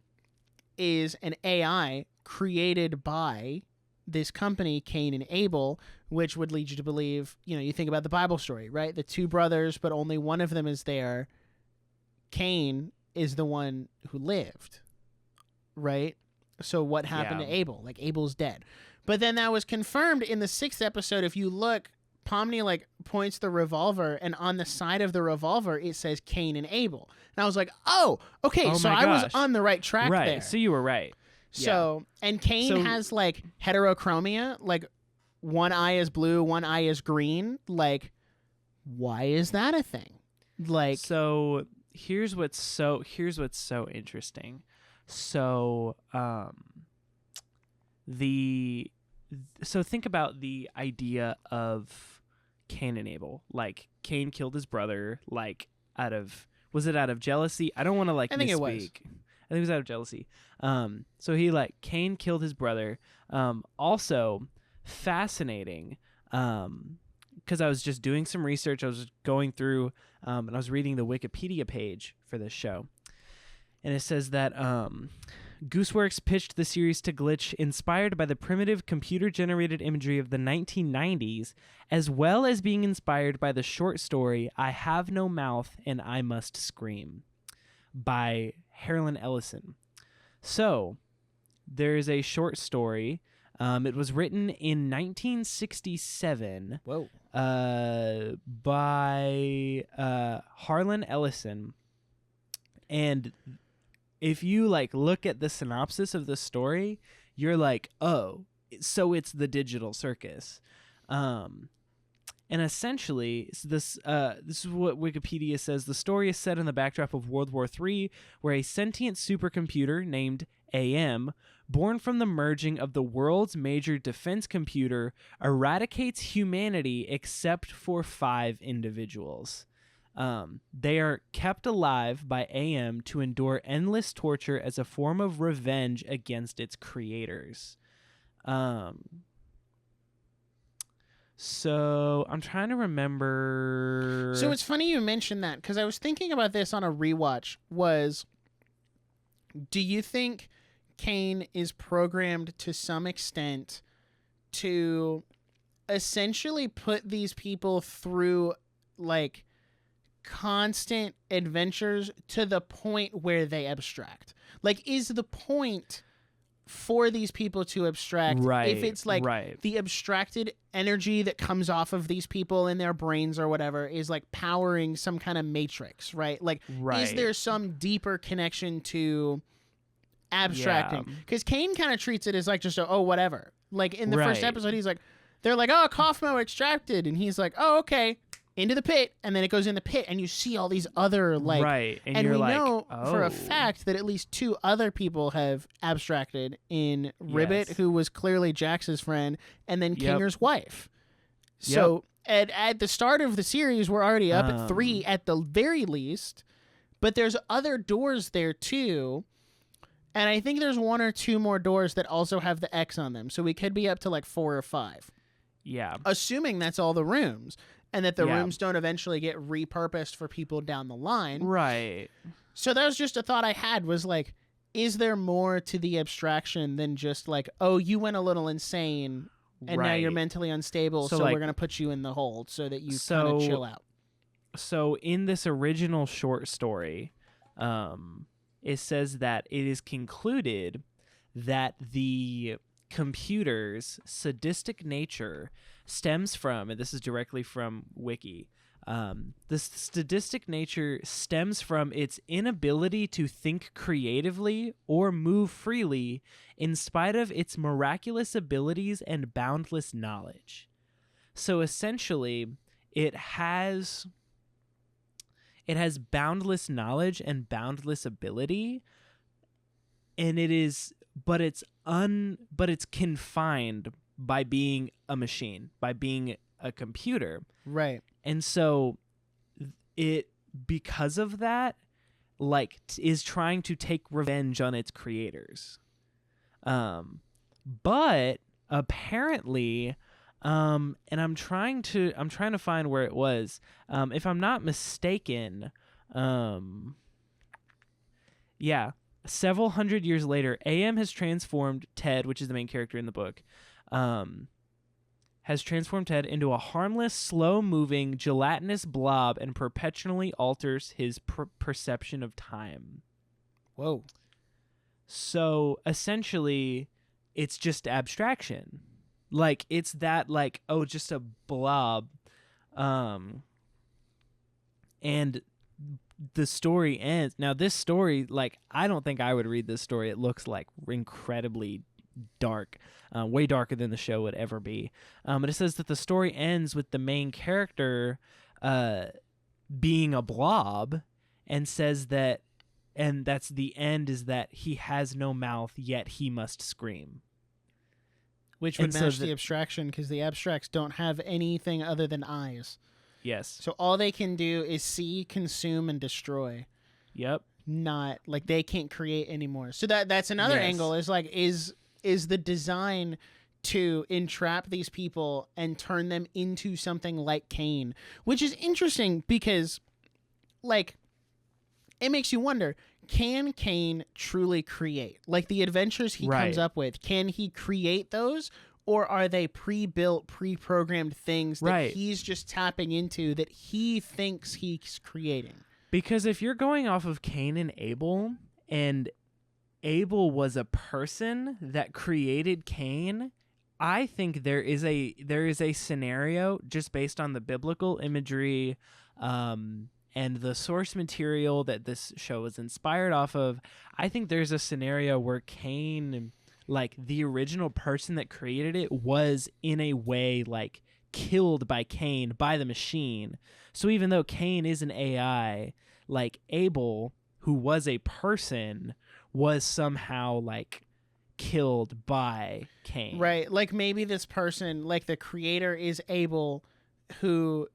is an AI created by this company, Cain and Abel, which would lead you to believe, you know, you think about the Bible story, right? The two brothers, but only one of them is there. Cain is the one who lived, right? So what happened to Abel? Like, Abel's dead. But then that was confirmed in the 6th episode. If you look, Pomni, like, points the revolver, and on the side of the revolver, it says Cain and Abel. And I was like, oh, okay, so I was on the right track there. Right, so you were right. So, and Cain has, like, heterochromia. Like, one eye is blue, one eye is green. Like, why is that a thing? Like, so here's what's so interesting. So, so think about the idea of Cain and Abel. Like, Cain killed his brother, like, was it out of jealousy? I don't want to, like, I think misspeak. it was. I think it was out of jealousy. So Cain killed his brother. Also fascinating, because I was just doing some research. I was going through, and I was reading the Wikipedia page for this show. And it says that Gooseworks pitched the series to Glitch inspired by the primitive computer-generated imagery of the 1990s, as well as being inspired by the short story I Have No Mouth and I Must Scream by Harlan Ellison. So, there's a short story. It was written in 1967 by Harlan Ellison. And if you, like, look at the synopsis of the story, you're like, oh, so it's the Digital Circus. And essentially, this is what Wikipedia says. The story is set in the backdrop of World War III, where a sentient supercomputer named AM, born from the merging of the world's major defense computer, eradicates humanity except for 5 individuals. They are kept alive by AM to endure endless torture as a form of revenge against its creators. So I'm trying to remember. So it's funny you mentioned that, because I was thinking about this on a rewatch. Do you think Cain is programmed to some extent to essentially put these people through, like, constant adventures to the point where they abstract? Like, is the point for these people to abstract if it's like the abstracted energy that comes off of these people in their brains or whatever is like powering some kind of matrix, right? Like, is there some deeper connection to abstracting? Because Cain kind of treats it as like just whatever. Like in the first episode, he's like, they're like, oh, Kaufmo extracted, and he's like, oh, okay, into the pit, and then it goes in the pit, and you see all these other, like, and we know for a fact that at least 2 other people have abstracted in Ribbit, who was clearly Jax's friend, and then Kinger's wife. So at the start of the series, we're already up at 3 at the very least, but there's other doors there too, and I think there's 1 or 2 more doors that also have the X on them, so we could be up to like 4 or 5. Yeah. Assuming that's all the rooms, and that the rooms don't eventually get repurposed for people down the line. Right. So that was just a thought I had, was like, is there more to the abstraction than just like, oh, you went a little insane and now you're mentally unstable, so like, we're going to put you in the hold so that you kind of chill out. So in this original short story, it says that it is concluded that the computer's sadistic nature stems from, and this is directly from Wiki, the sadistic nature stems from its inability to think creatively or move freely in spite of its miraculous abilities and boundless knowledge. So essentially, it has boundless knowledge and boundless ability, and but it's confined by being a machine, by being a computer. Right. And so it, because of that, like, is trying to take revenge on its creators. But apparently, and I'm trying to find where it was. If I'm not mistaken, several hundred years later, AM has transformed Ted, which is the main character in the book, has transformed Ted into a harmless, slow-moving, gelatinous blob and perpetually alters his perception of time. Whoa. So, essentially, it's just abstraction. Like, it's that, like, oh, just a blob. And the story ends. Now, this story, like, I don't think I would read this story. It looks, like, incredibly dark, way darker than the show would ever be. But it says that the story ends with the main character being a blob, and says that, and that's the end, is that he has no mouth, yet he must scream. Which would match the abstraction, because the abstracts don't have anything other than eyes. Yes. So all they can do is see, consume, and destroy. Yep. Not, like, they can't create anymore. So that's another angle, is like, is the design to entrap these people and turn them into something like Cain, which is interesting because, like, it makes you wonder, can Cain truly create? Like, the adventures he comes up with, can he create those? Or are they pre-built, pre-programmed things that he's just tapping into that he thinks he's creating? Because if you're going off of Cain and Abel was a person that created Cain, I think there is a scenario, just based on the biblical imagery and the source material that this show is inspired off of. I think there's a scenario where Cain, like, the original person that created it, was in a way, like, killed by Cain, by the machine. So even though Cain is an AI, like, Abel, who was a person, was somehow, like, killed by Cain. Right. Like, maybe this person, like, the creator is Abel, who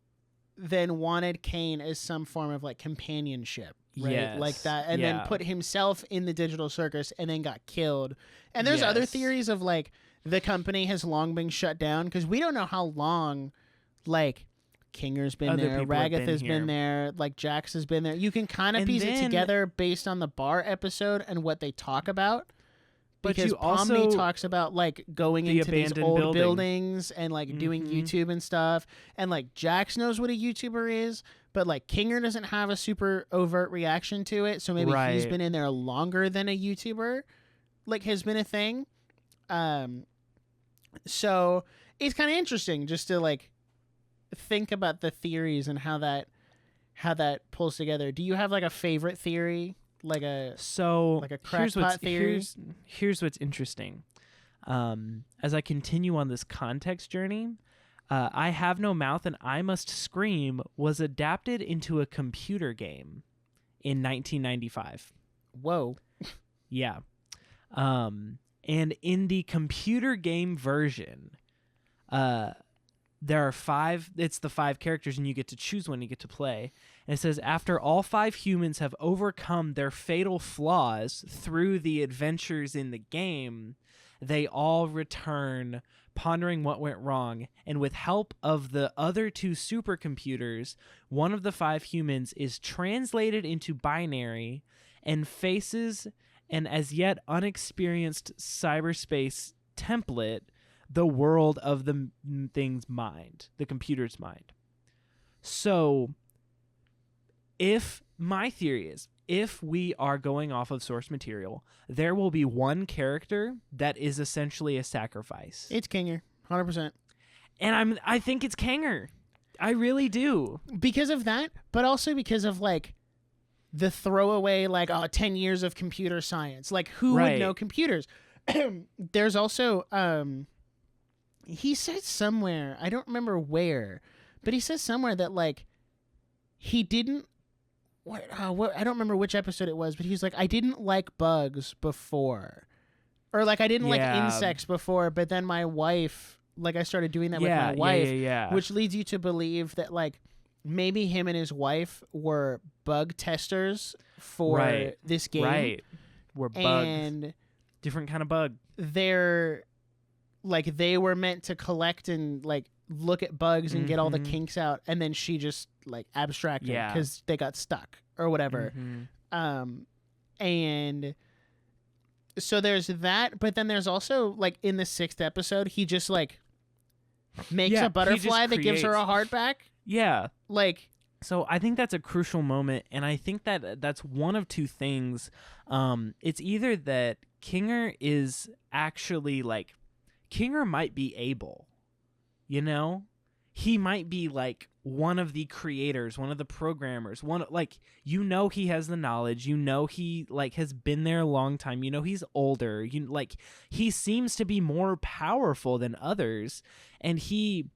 then wanted Cain as some form of, like, companionship. Right? Yes. Like that, and then put himself in the digital circus and then got killed. And there's other theories of, like, the company has long been shut down, because we don't know how long, like, Kinger's been Other there, Ragatha has been there, like, Jax has been there. You can kind of piece it together based on the bar episode and what they talk about. Because Pomni talks about, like, going into these old buildings and, like, doing YouTube and stuff. And, like, Jax knows what a YouTuber is, but, like, Kinger doesn't have a super overt reaction to it. So maybe he's been in there longer than a YouTuber, like, has been a thing. So it's kind of interesting just to, like, think about the theories and how that pulls together. Do you have, like, a favorite theory? Like a crackpot theory? Here's what's interesting. As I continue on this context journey, I Have No Mouth and I Must Scream was adapted into a computer game in 1995. Whoa. Yeah. And in the computer game version, there are 5. It's the 5 characters, and you get to choose one. You get to play. And it says, after all 5 humans have overcome their fatal flaws through the adventures in the game, they all return, pondering what went wrong. And with help of the other 2 supercomputers, one of the 5 humans is translated into binary and faces an as yet unexperienced cyberspace template, the world of the thing's mind, the computer's mind. So my theory is, if we are going off of source material, there will be one character that is essentially a sacrifice. It's Kinger, 100%. And I think it's Kanger. I really do. Because of that, but also because of like the throwaway 10 years of computer science. Like, who would know computers? There's also he says somewhere, I don't remember where, but he says somewhere that like he didn't I don't remember which episode it was, but he's like, I didn't like bugs before, or like I didn't like insects before, but then my wife, like I started doing that with my wife, which leads you to believe that like maybe him and his wife were bug testers for this game. Right. Were bugs. And different kind of bug. They're like, they were meant to collect and like look at bugs and get all the kinks out, and then she just like abstracted because they got stuck or whatever. And so there's that, but then there's also like in the 6th episode, he just like makes a butterfly that gives her a heart back. Yeah. Like, so I think that's a crucial moment, and I think that that's one of 2 things. It's either that Kinger is actually like, Kinger might be able, you know? He might be like one of the creators, one of the programmers, he has the knowledge, he like has been there a long time, he's older, he seems to be more powerful than others, and he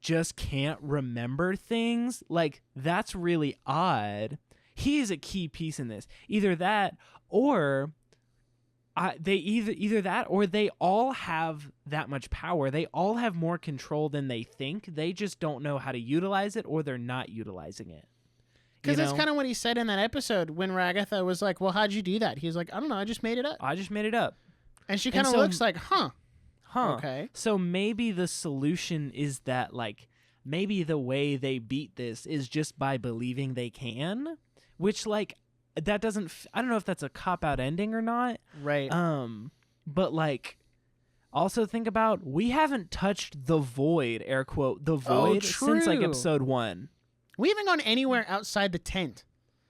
just can't remember things. Like, that's really odd. He is a key piece in this. Either that or either that or they all have that much power. They all have more control than they think. They just don't know how to utilize it, or they're not utilizing it. Because that's kind of what he said in that episode when Ragatha was like, well, how'd you do that? He's like, I don't know, I just made it up. And she kind of looks like, huh. Okay. So maybe the solution is that, like, maybe the way they beat this is just by believing they can, which, like, that doesn't I don't know if that's a cop-out ending or not. Right. But like, also think about, we haven't touched the void, air quote, the void, since like episode 1. We haven't gone anywhere outside the tent.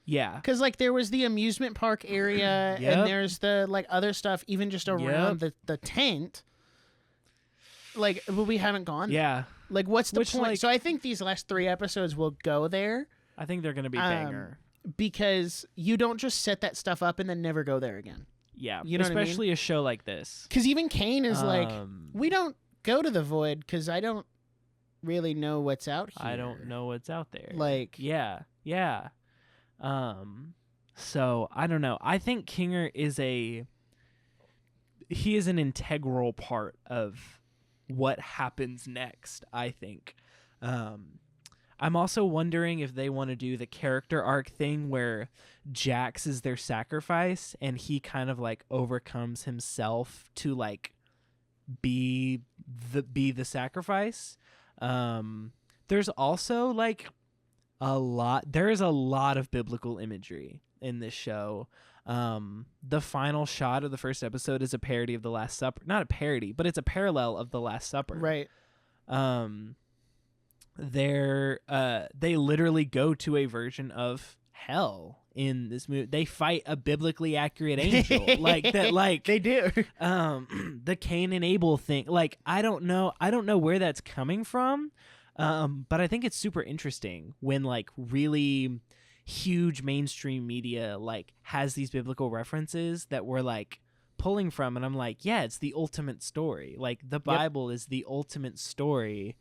Yeah. Because like there was the amusement park area and there's the like other stuff even just around the tent. Like, but we haven't gone there. Yeah. Like, what's the point? Like, so I think these last 3 episodes will go there. I think they're going to be banger. Because you don't just set that stuff up and then never go there again. Yeah, you know especially what I mean? A show like this. Because even Kane is like, we don't go to the void because I don't really know what's out here. I don't know what's out there. Like, yeah. So I don't know. I think Kinger is an integral part of what happens next, I think. I'm also wondering if they want to do the character arc thing where Jax is their sacrifice and he kind of like overcomes himself to like be the sacrifice. There's also like there is a lot of biblical imagery in this show. The final shot of the first episode is a parody of the Last Supper. Not a parody, but it's a parallel of the Last Supper. Right. They literally go to a version of hell in this movie. They fight a biblically accurate angel like that. Like they do. The Cain and Abel thing. Like, I don't know where that's coming from. But I think it's super interesting when like really huge mainstream media like has these biblical references that we're like pulling from, and I'm like, yeah, it's the ultimate story. Like, the Bible is the ultimate story.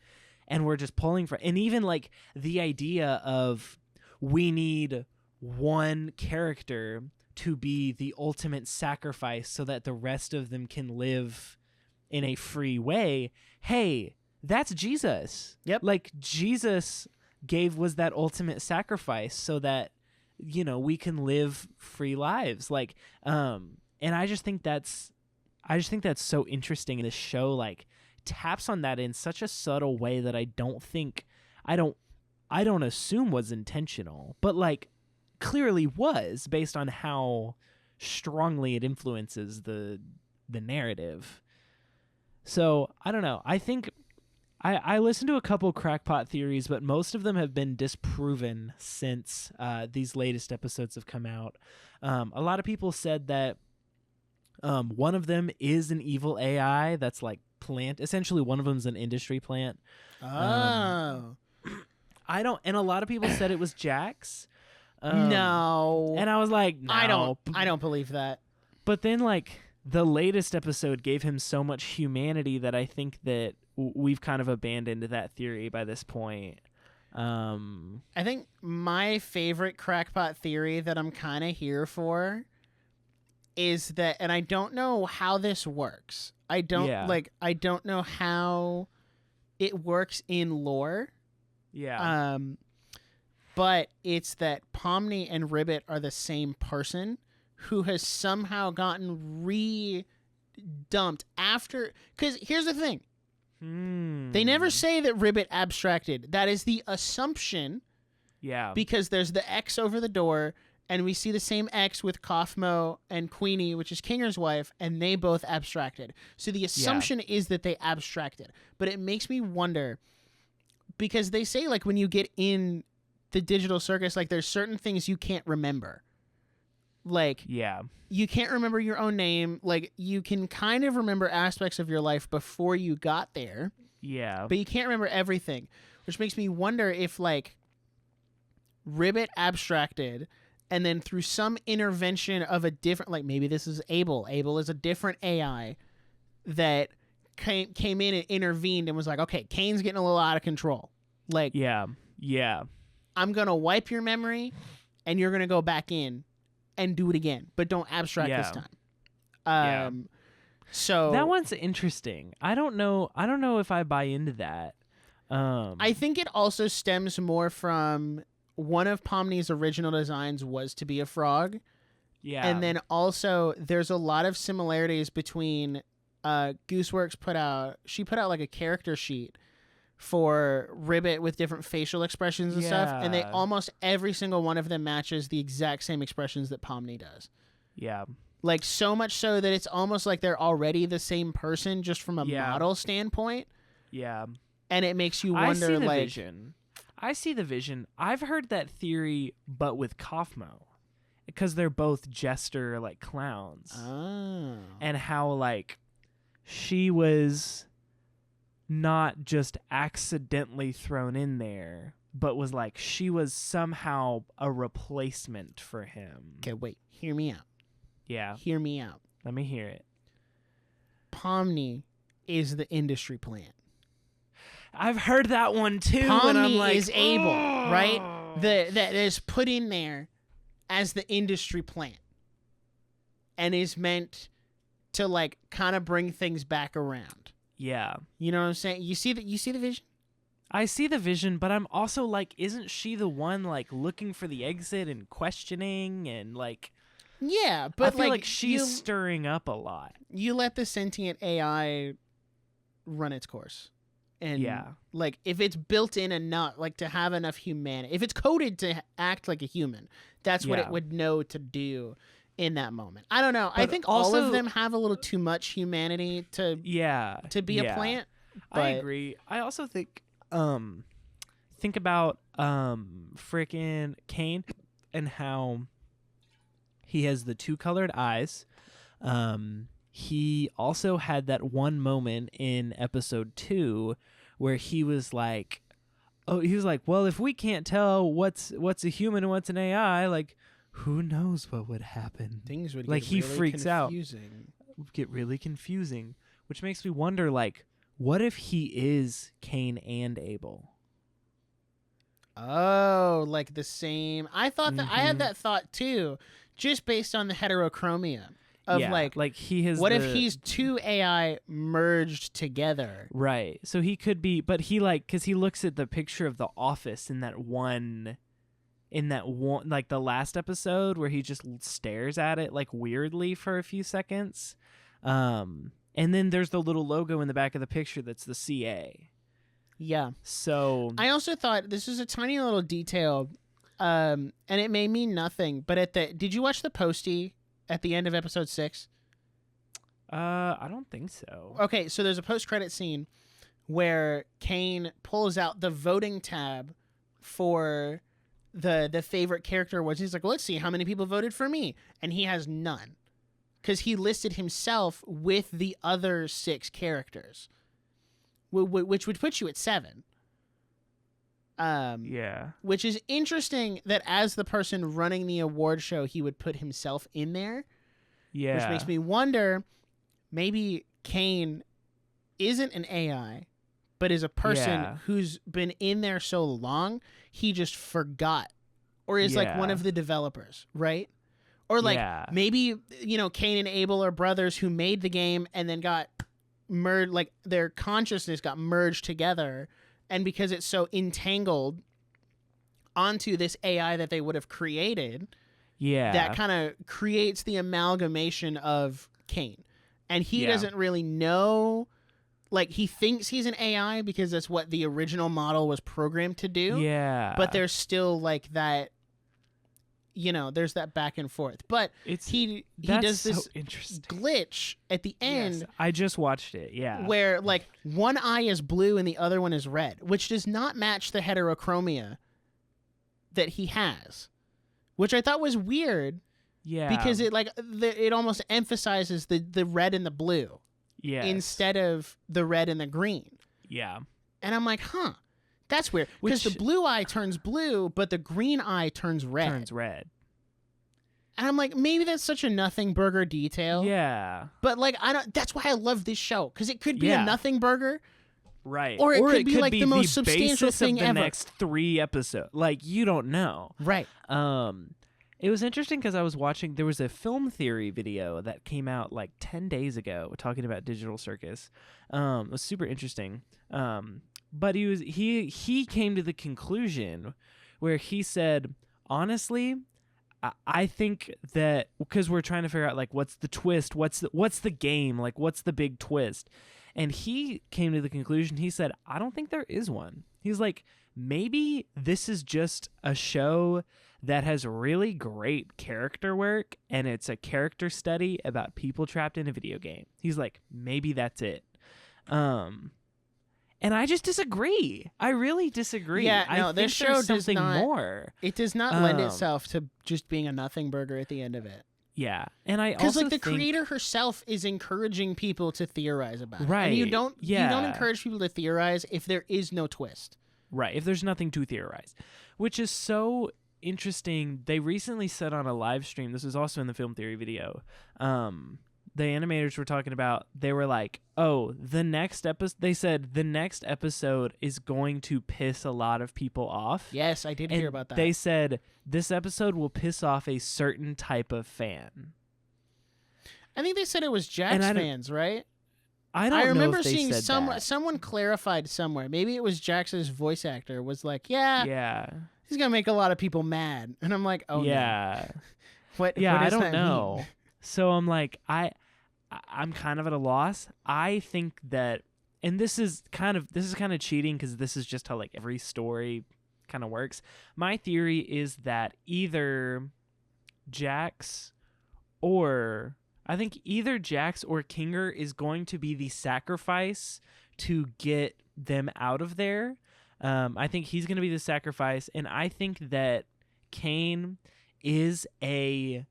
And we're just pulling from, and even like the idea of we need one character to be the ultimate sacrifice so that the rest of them can live in a free way. Hey, that's Jesus. Yep. Like Jesus was that ultimate sacrifice so that, we can live free lives. Like, and I just think that's so interesting. This show like taps on that in such a subtle way that I don't assume was intentional, but like clearly was, based on how strongly it influences the narrative. So I don't know. I think I listened to a couple crackpot theories, but most of them have been disproven since these latest episodes have come out. A lot of people said that one of them is an evil AI that's like plant. Essentially, one of them's an industry plant. Oh. And a lot of people said it was Jax. No. And I was like, no. I don't believe that. But then, like, the latest episode gave him so much humanity that I think that we've kind of abandoned that theory by this point. I think my favorite crackpot theory that I'm kind of here for is that, and I don't know how this works. I don't know how it works in lore. Yeah. But it's that Pomni and Ribbit are the same person who has somehow gotten re-dumped after. Because here's the thing. They never say that Ribbit abstracted. That is the assumption. Yeah. Because there's the X over the door, and we see the same X with Kaufmo and Queenie, which is Kinger's wife, and they both abstracted. So the assumption is that they abstracted. But it makes me wonder, because they say, like, when you get in the digital circus, like, there's certain things you can't remember. Like, you can't remember your own name. Like, you can kind of remember aspects of your life before you got there. Yeah. But you can't remember everything, which makes me wonder if, like, Ribbit abstracted, and then through some intervention of a different, like, maybe this is Abel. Abel is a different AI that came in and intervened and was like, okay, Kane's getting a little out of control. Like, yeah. I'm going to wipe your memory, and you're going to go back in and do it again, but don't abstract this time. So that one's interesting. I don't know if I buy into that. I think it also stems more from one of Pomni's original designs was to be a frog. Yeah. And then also there's a lot of similarities between Gooseworks put out like a character sheet for Ribbit with different facial expressions and stuff, and they almost every single one of them matches the exact same expressions that Pomni does. Yeah. Like, so much so that it's almost like they're already the same person just from a model standpoint. Yeah. And it makes you wonder, I see the vision. I've heard that theory, but with Kaufmo, because they're both jester, like, clowns. Oh. And how, like, she was not just accidentally thrown in there, but was like, she was somehow a replacement for him. Okay, wait. Hear me out. Yeah. Hear me out. Let me hear it. Pomni is the industry plant. I've heard that one too. Pomni and I'm like, is Abel, right? That is put in there as the industry plant and is meant to, like, kind of bring things back around. Yeah. You know what I'm saying? You see the vision? I see the vision, but I'm also like, isn't she the one, like, looking for the exit and questioning and, like... Yeah, but I feel like she's stirring up a lot. You let the sentient AI run its course. And, like, if it's built in enough, like, to have enough humanity, if it's coded to act like a human, that's what it would know to do in that moment. I don't know. But I think also, all of them have a little too much humanity to be a plant. I agree. I also think about frickin' Kane and how he has the two colored eyes. He also had that one moment in episode 2 where he was like, well, if we can't tell what's a human and what's an AI, like, who knows what would happen? Things would like, get he really freaks confusing. out. Would get really confusing, which makes me wonder, like, what if he is Cain and Abel? Oh, like the same. I thought that I had that thought too, just based on the heterochromia. of like he has. What if he's two AI merged together? Right. So he could be, but he because he looks at the picture of the office in that one, like the last episode where he just stares at it like weirdly for a few seconds. And then there's the little logo in the back of the picture that's the CA. Yeah. So I also thought this was a tiny little detail, and it may mean nothing, but did you watch the postie at the end of episode 6? I don't think so. Okay, so there's a post-credit scene where Kane pulls out the voting tab for the favorite character was. He's like, well, let's see how many people voted for me, and he has none because he listed himself with the other 6 characters, which would put you at 7. Yeah. Which is interesting that as the person running the award show, he would put himself in there. Yeah. Which makes me wonder, maybe Kane isn't an AI, but is a person who's been in there so long, he just forgot. Or is like one of the developers, right? Or like maybe, Kane and Abel are brothers who made the game and then got merged, like their consciousness got merged together. And because it's so entangled onto this AI that they would have created, that kind of creates the amalgamation of Kane. And he doesn't really know, like he thinks he's an AI because that's what the original model was programmed to do. Yeah. But there's still like that, there's that back and forth. But he does this glitch at the end. Yes, I just watched it, where like one eye is blue and the other one is red, which does not match the heterochromia that he has, which I thought was weird. Yeah. Because it almost emphasizes the red and the blue. Yeah. Instead of the red and the green. Yeah. And I'm like, huh. That's weird, because the blue eye turns blue, but the green eye turns red. And I'm like, maybe that's such a nothing burger detail. Yeah. But like, that's why I love this show, because it could be a nothing burger. Right. Or it could be like the most substantial thing ever. The next 3 episodes. Like, you don't know. Right. It was interesting because I was watching, there was a film theory video that came out like 10 days ago talking about Digital Circus. It was super interesting. But he came to the conclusion where he said, honestly, I think that because we're trying to figure out like what's the twist, what's the game, like what's the big twist, and he came to the conclusion. He said, I don't think there is one. He's like, maybe this is just a show that has really great character work and it's a character study about people trapped in a video game. He's like, maybe that's it. And I just disagree. I really disagree. Yeah, no, this show does not. More. It does not lend itself to just being a nothing burger at the end of it. Yeah, and I also because the creator herself is encouraging people to theorize about it. Right. And you don't encourage people to theorize if there is no twist. Right. If there's nothing to theorize, which is so interesting. They recently said on a live stream. This was also in the film theory video. The animators were talking about, they were like, oh, they said the next episode is going to piss a lot of people off. Yes, I did hear about that. They said this episode will piss off a certain type of fan. I think they said it was Jax fans, right? I don't know. I remember seeing someone clarified somewhere. Maybe it was Jax's voice actor was like, yeah, he's going to make a lot of people mad. And I'm like, oh, yeah. No. What I does don't that know. mean? So I'm like, I'm kind of at a loss. I think that, and this is kind of cheating because this is just how like every story kind of works. My theory is that either Jax or Kinger is going to be the sacrifice to get them out of there. I think he's going to be the sacrifice, and I think that Kane is a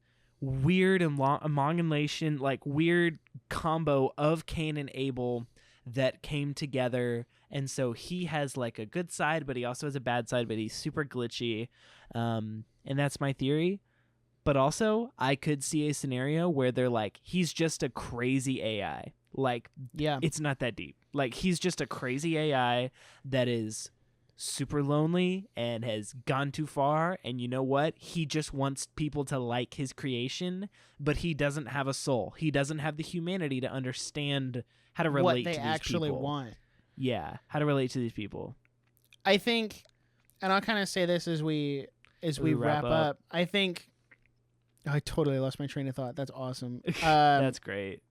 weird amalgamation, like weird combo of Cain and Abel that came together, and so he has like a good side, but he also has a bad side, but he's super glitchy, and that's my theory. But also, I could see a scenario where they're like, he's just a crazy AI. Like, it's not that deep. Like, he's just a crazy AI that is super lonely and has gone too far, and you know what? He just wants people to like his creation, but he doesn't have a soul. He doesn't have the humanity to understand how to relate what to they these actually people. want. Yeah, how to relate to these people. I think, and I'll kind of say this as we wrap up. I think I totally lost my train of thought. That's awesome. That's great.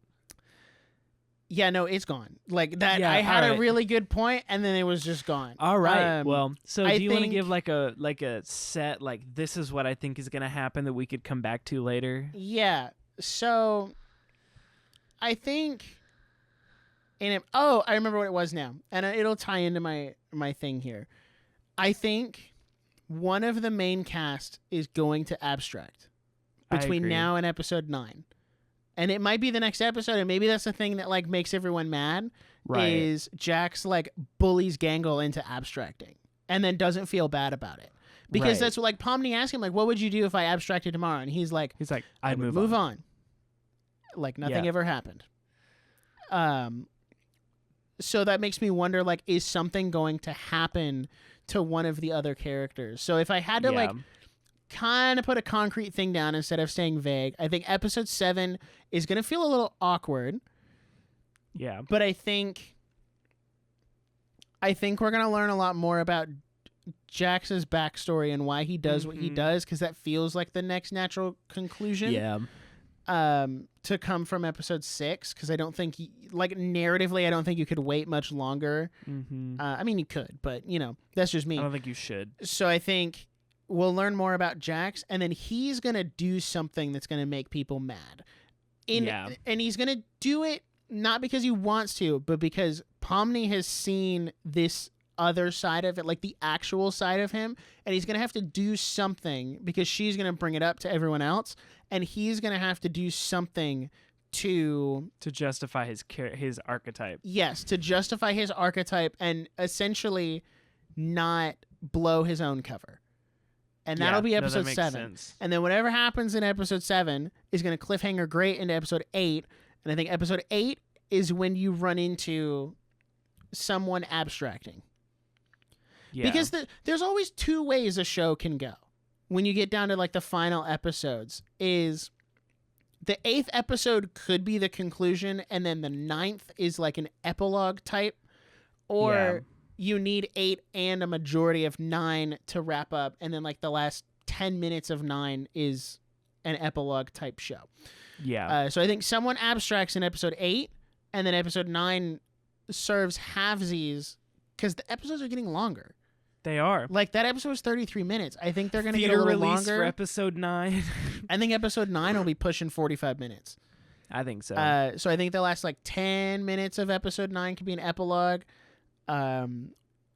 Yeah, no, it's gone. Like that. Yeah, I had a really good point, and then it was just gone. All right. Well, so do you want to give like a set, like this is what I think is going to happen that we could come back to later? Yeah. So I think I remember what it was now, and it'll tie into my thing here. I think one of the main cast is going to abstract between now and episode 9. And it might be the next episode, and maybe that's the thing that like makes everyone mad. Right. Is Jax like bullies Gangle into abstracting, and then doesn't feel bad about it because that's what like Pomni asked him like, "What would you do if I abstracted tomorrow?" And he's like, "I'd move on." Like nothing ever happened. So that makes me wonder, like, is something going to happen to one of the other characters? So if I had to like kind of put a concrete thing down instead of staying vague, I think episode 7 is going to feel a little awkward. Yeah. But I think we're going to learn a lot more about Jax's backstory and why he does what he does, because that feels like the next natural conclusion. Yeah. To come from episode 6, because I don't think narratively, I don't think you could wait much longer. I mean, you could, but that's just me. I don't think you should. So I think we'll learn more about Jax, and then he's gonna do something that's gonna make people mad. And he's gonna do it not because he wants to, but because Pomni has seen this other side of it, like the actual side of him, and he's gonna have to do something because she's gonna bring it up to everyone else, and he's gonna have to do something to justify his archetype. Yes, to justify his archetype and essentially not blow his own cover. And that'll be episode 7. Sense. And then whatever happens in episode 7 is going to cliffhanger great into episode 8. And I think episode 8 is when you run into someone abstracting. Yeah. Because there's always 2 ways a show can go. When you get down to like the final episodes, is the 8th episode could be the conclusion, and then the 9th is like an epilogue type, or you need 8 and a majority of 9 to wrap up, and then like the last 10 minutes of 9 is an epilogue type show. Yeah. So I think someone abstracts in episode 8, and then episode 9 serves halvesies because the episodes are getting longer. They are. Like that episode was 33 minutes. I think they're going to get a little longer. For episode 9. I think episode 9 will be pushing 45 minutes. I think so. So I think the last like 10 minutes of episode 9 could be an epilogue.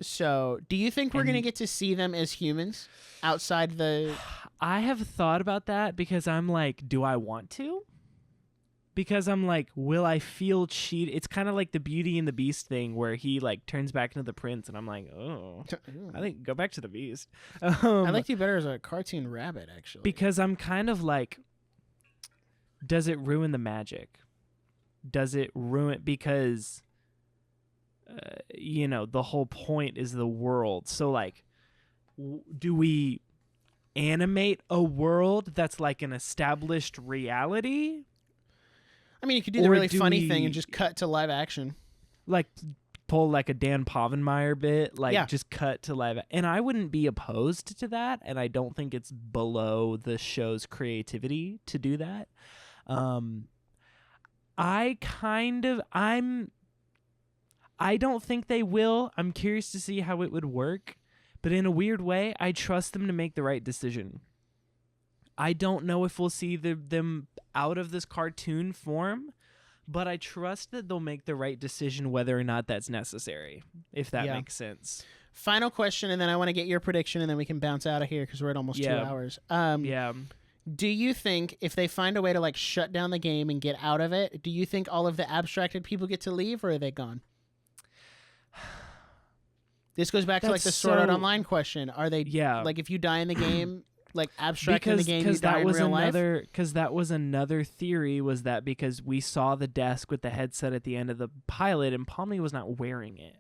So do you think we're going to get to see them as humans outside the... I have thought about that because I'm like, do I want to? Because I'm like, will I feel cheated? It's kind of like the Beauty and the Beast thing where he like turns back into the prince, and I'm like, oh, I think go back to the Beast. I liked you better as a cartoon rabbit, actually. Because I'm kind of like, does it ruin the magic? Does it ruin... Because... the whole point is the world. So like, do we animate a world that's like an established reality? I mean, you could do the really funny thing and just cut to live action. Like pull like a Dan Povenmire bit, like just cut to live. And I wouldn't be opposed to that. And I don't think it's below the show's creativity to do that. I don't think they will. I'm curious to see how it would work. But in a weird way, I trust them to make the right decision. I don't know if we'll see them out of this cartoon form, but I trust that they'll make the right decision whether or not that's necessary, if that makes sense. Final question, and then I want to get your prediction, and then we can bounce out of here because we're at almost 2 hours. Do you think if they find a way to like shut down the game and get out of it, do you think all of the abstracted people get to leave, or are they gone? This goes back to like the Sword Art Online question. Are they like if you die in the game, like abstract in the game, you die in real life? Because that was another theory, was that because we saw the desk with the headset at the end of the pilot and Pomni was not wearing it.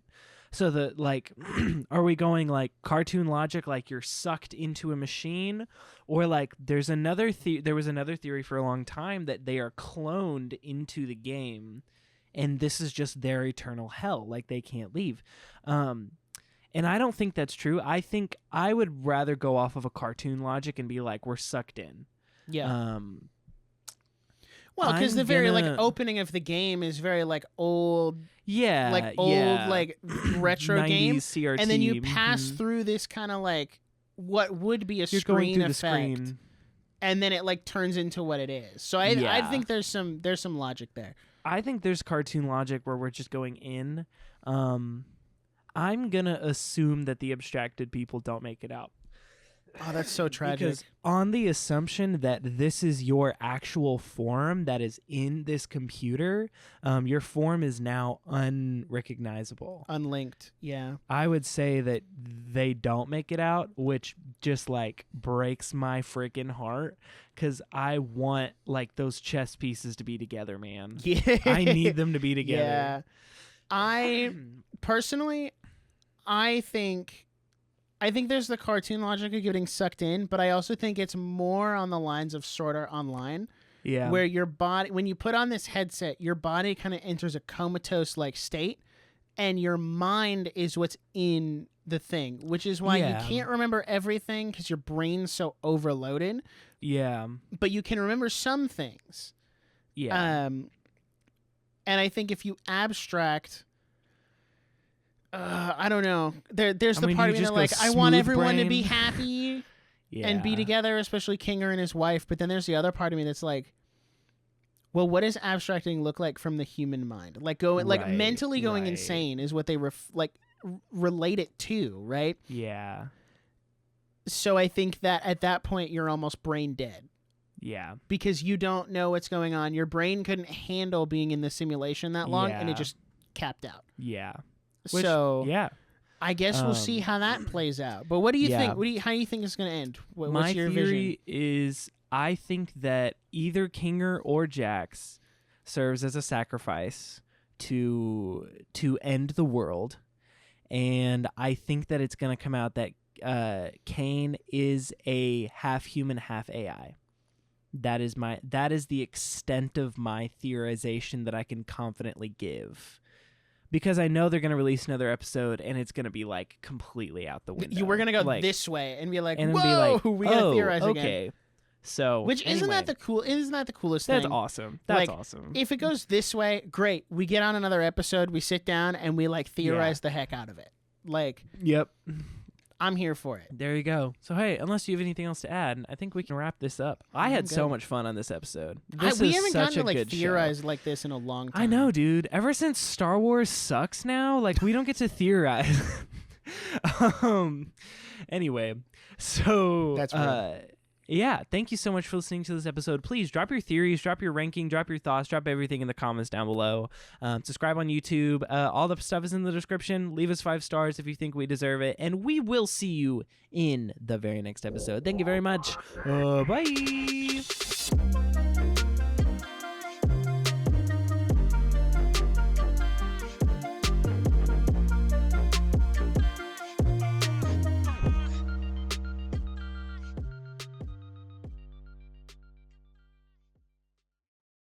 So the like, are we going like cartoon logic, like you're sucked into a machine, or like there was another theory for a long time that they are cloned into the game, and this is just their eternal hell, like they can't leave. And I don't think that's true. I think I would rather go off of a cartoon logic and be like, we're sucked in. Yeah. Well, because the very like opening of the game is very like old, like retro game, CRT. And then you pass through this kind of like what would be a screen effect, and then it like turns into what it is. So I think there's some logic there. I think there's cartoon logic where we're just going in. I'm gonna assume that the abstracted people don't make it out. Oh, that's so tragic. Because on the assumption that this is your actual form that is in this computer, your form is now unrecognizable. Unlinked, yeah. I would say that they don't make it out, which just like breaks my freaking heart, because I want like those chess pieces to be together, man. Yeah. I need them to be together. Yeah. I personally, I think there's the cartoon logic of getting sucked in, but I also think it's more on the lines of Sword Art Online. Yeah. Where your body, when you put on this headset, your body kind of enters a comatose like state, and your mind is what's in the thing, which is why you can't remember everything because your brain's so overloaded. Yeah. But you can remember some things. Yeah. And I think if you abstract, I don't know. There's the part of me that like I want everyone to be happy and be together, especially Kinger and his wife. But then there's the other part of me that's like, well, what does abstracting look like from the human mind? Like mentally going insane is what they relate it to, right? Yeah. So I think that at that point you're almost brain dead. Yeah. Because you don't know what's going on. Your brain couldn't handle being in the simulation that long, and it just capped out. Yeah. I guess we'll see how that plays out. But what do you think? How do you think it's going to end? What's your vision? My theory is I think that either Kinger or Jax serves as a sacrifice to end the world, and I think that it's going to come out that Kane is a half human, half AI. That is the extent of my theorization that I can confidently give. Because I know they're going to release another episode, and it's going to be, like, completely out the window. We're going to go like, this way and be like, and whoa, we got to theorize again. Okay. So, Which, anyway, isn't that the coolest thing? That's awesome. That's awesome. If it goes this way, great. We get on another episode, we sit down, and we, like, theorize the heck out of it. Like, yep. I'm here for it. There you go. So, hey, unless you have anything else to add, I think we can wrap this up. I had so much fun on this episode. We haven't gotten to like theorize like this in a long time. I know, dude. Ever since Star Wars sucks now, like we don't get to theorize. Anyway, so that's real. Yeah, thank you so much for listening to this episode. Please drop your theories, drop your ranking, drop your thoughts, drop everything in the comments down below. Subscribe on YouTube. All the stuff is in the description. Leave us 5 stars if you think we deserve it. And we will see you in the very next episode. Thank you very much. Bye.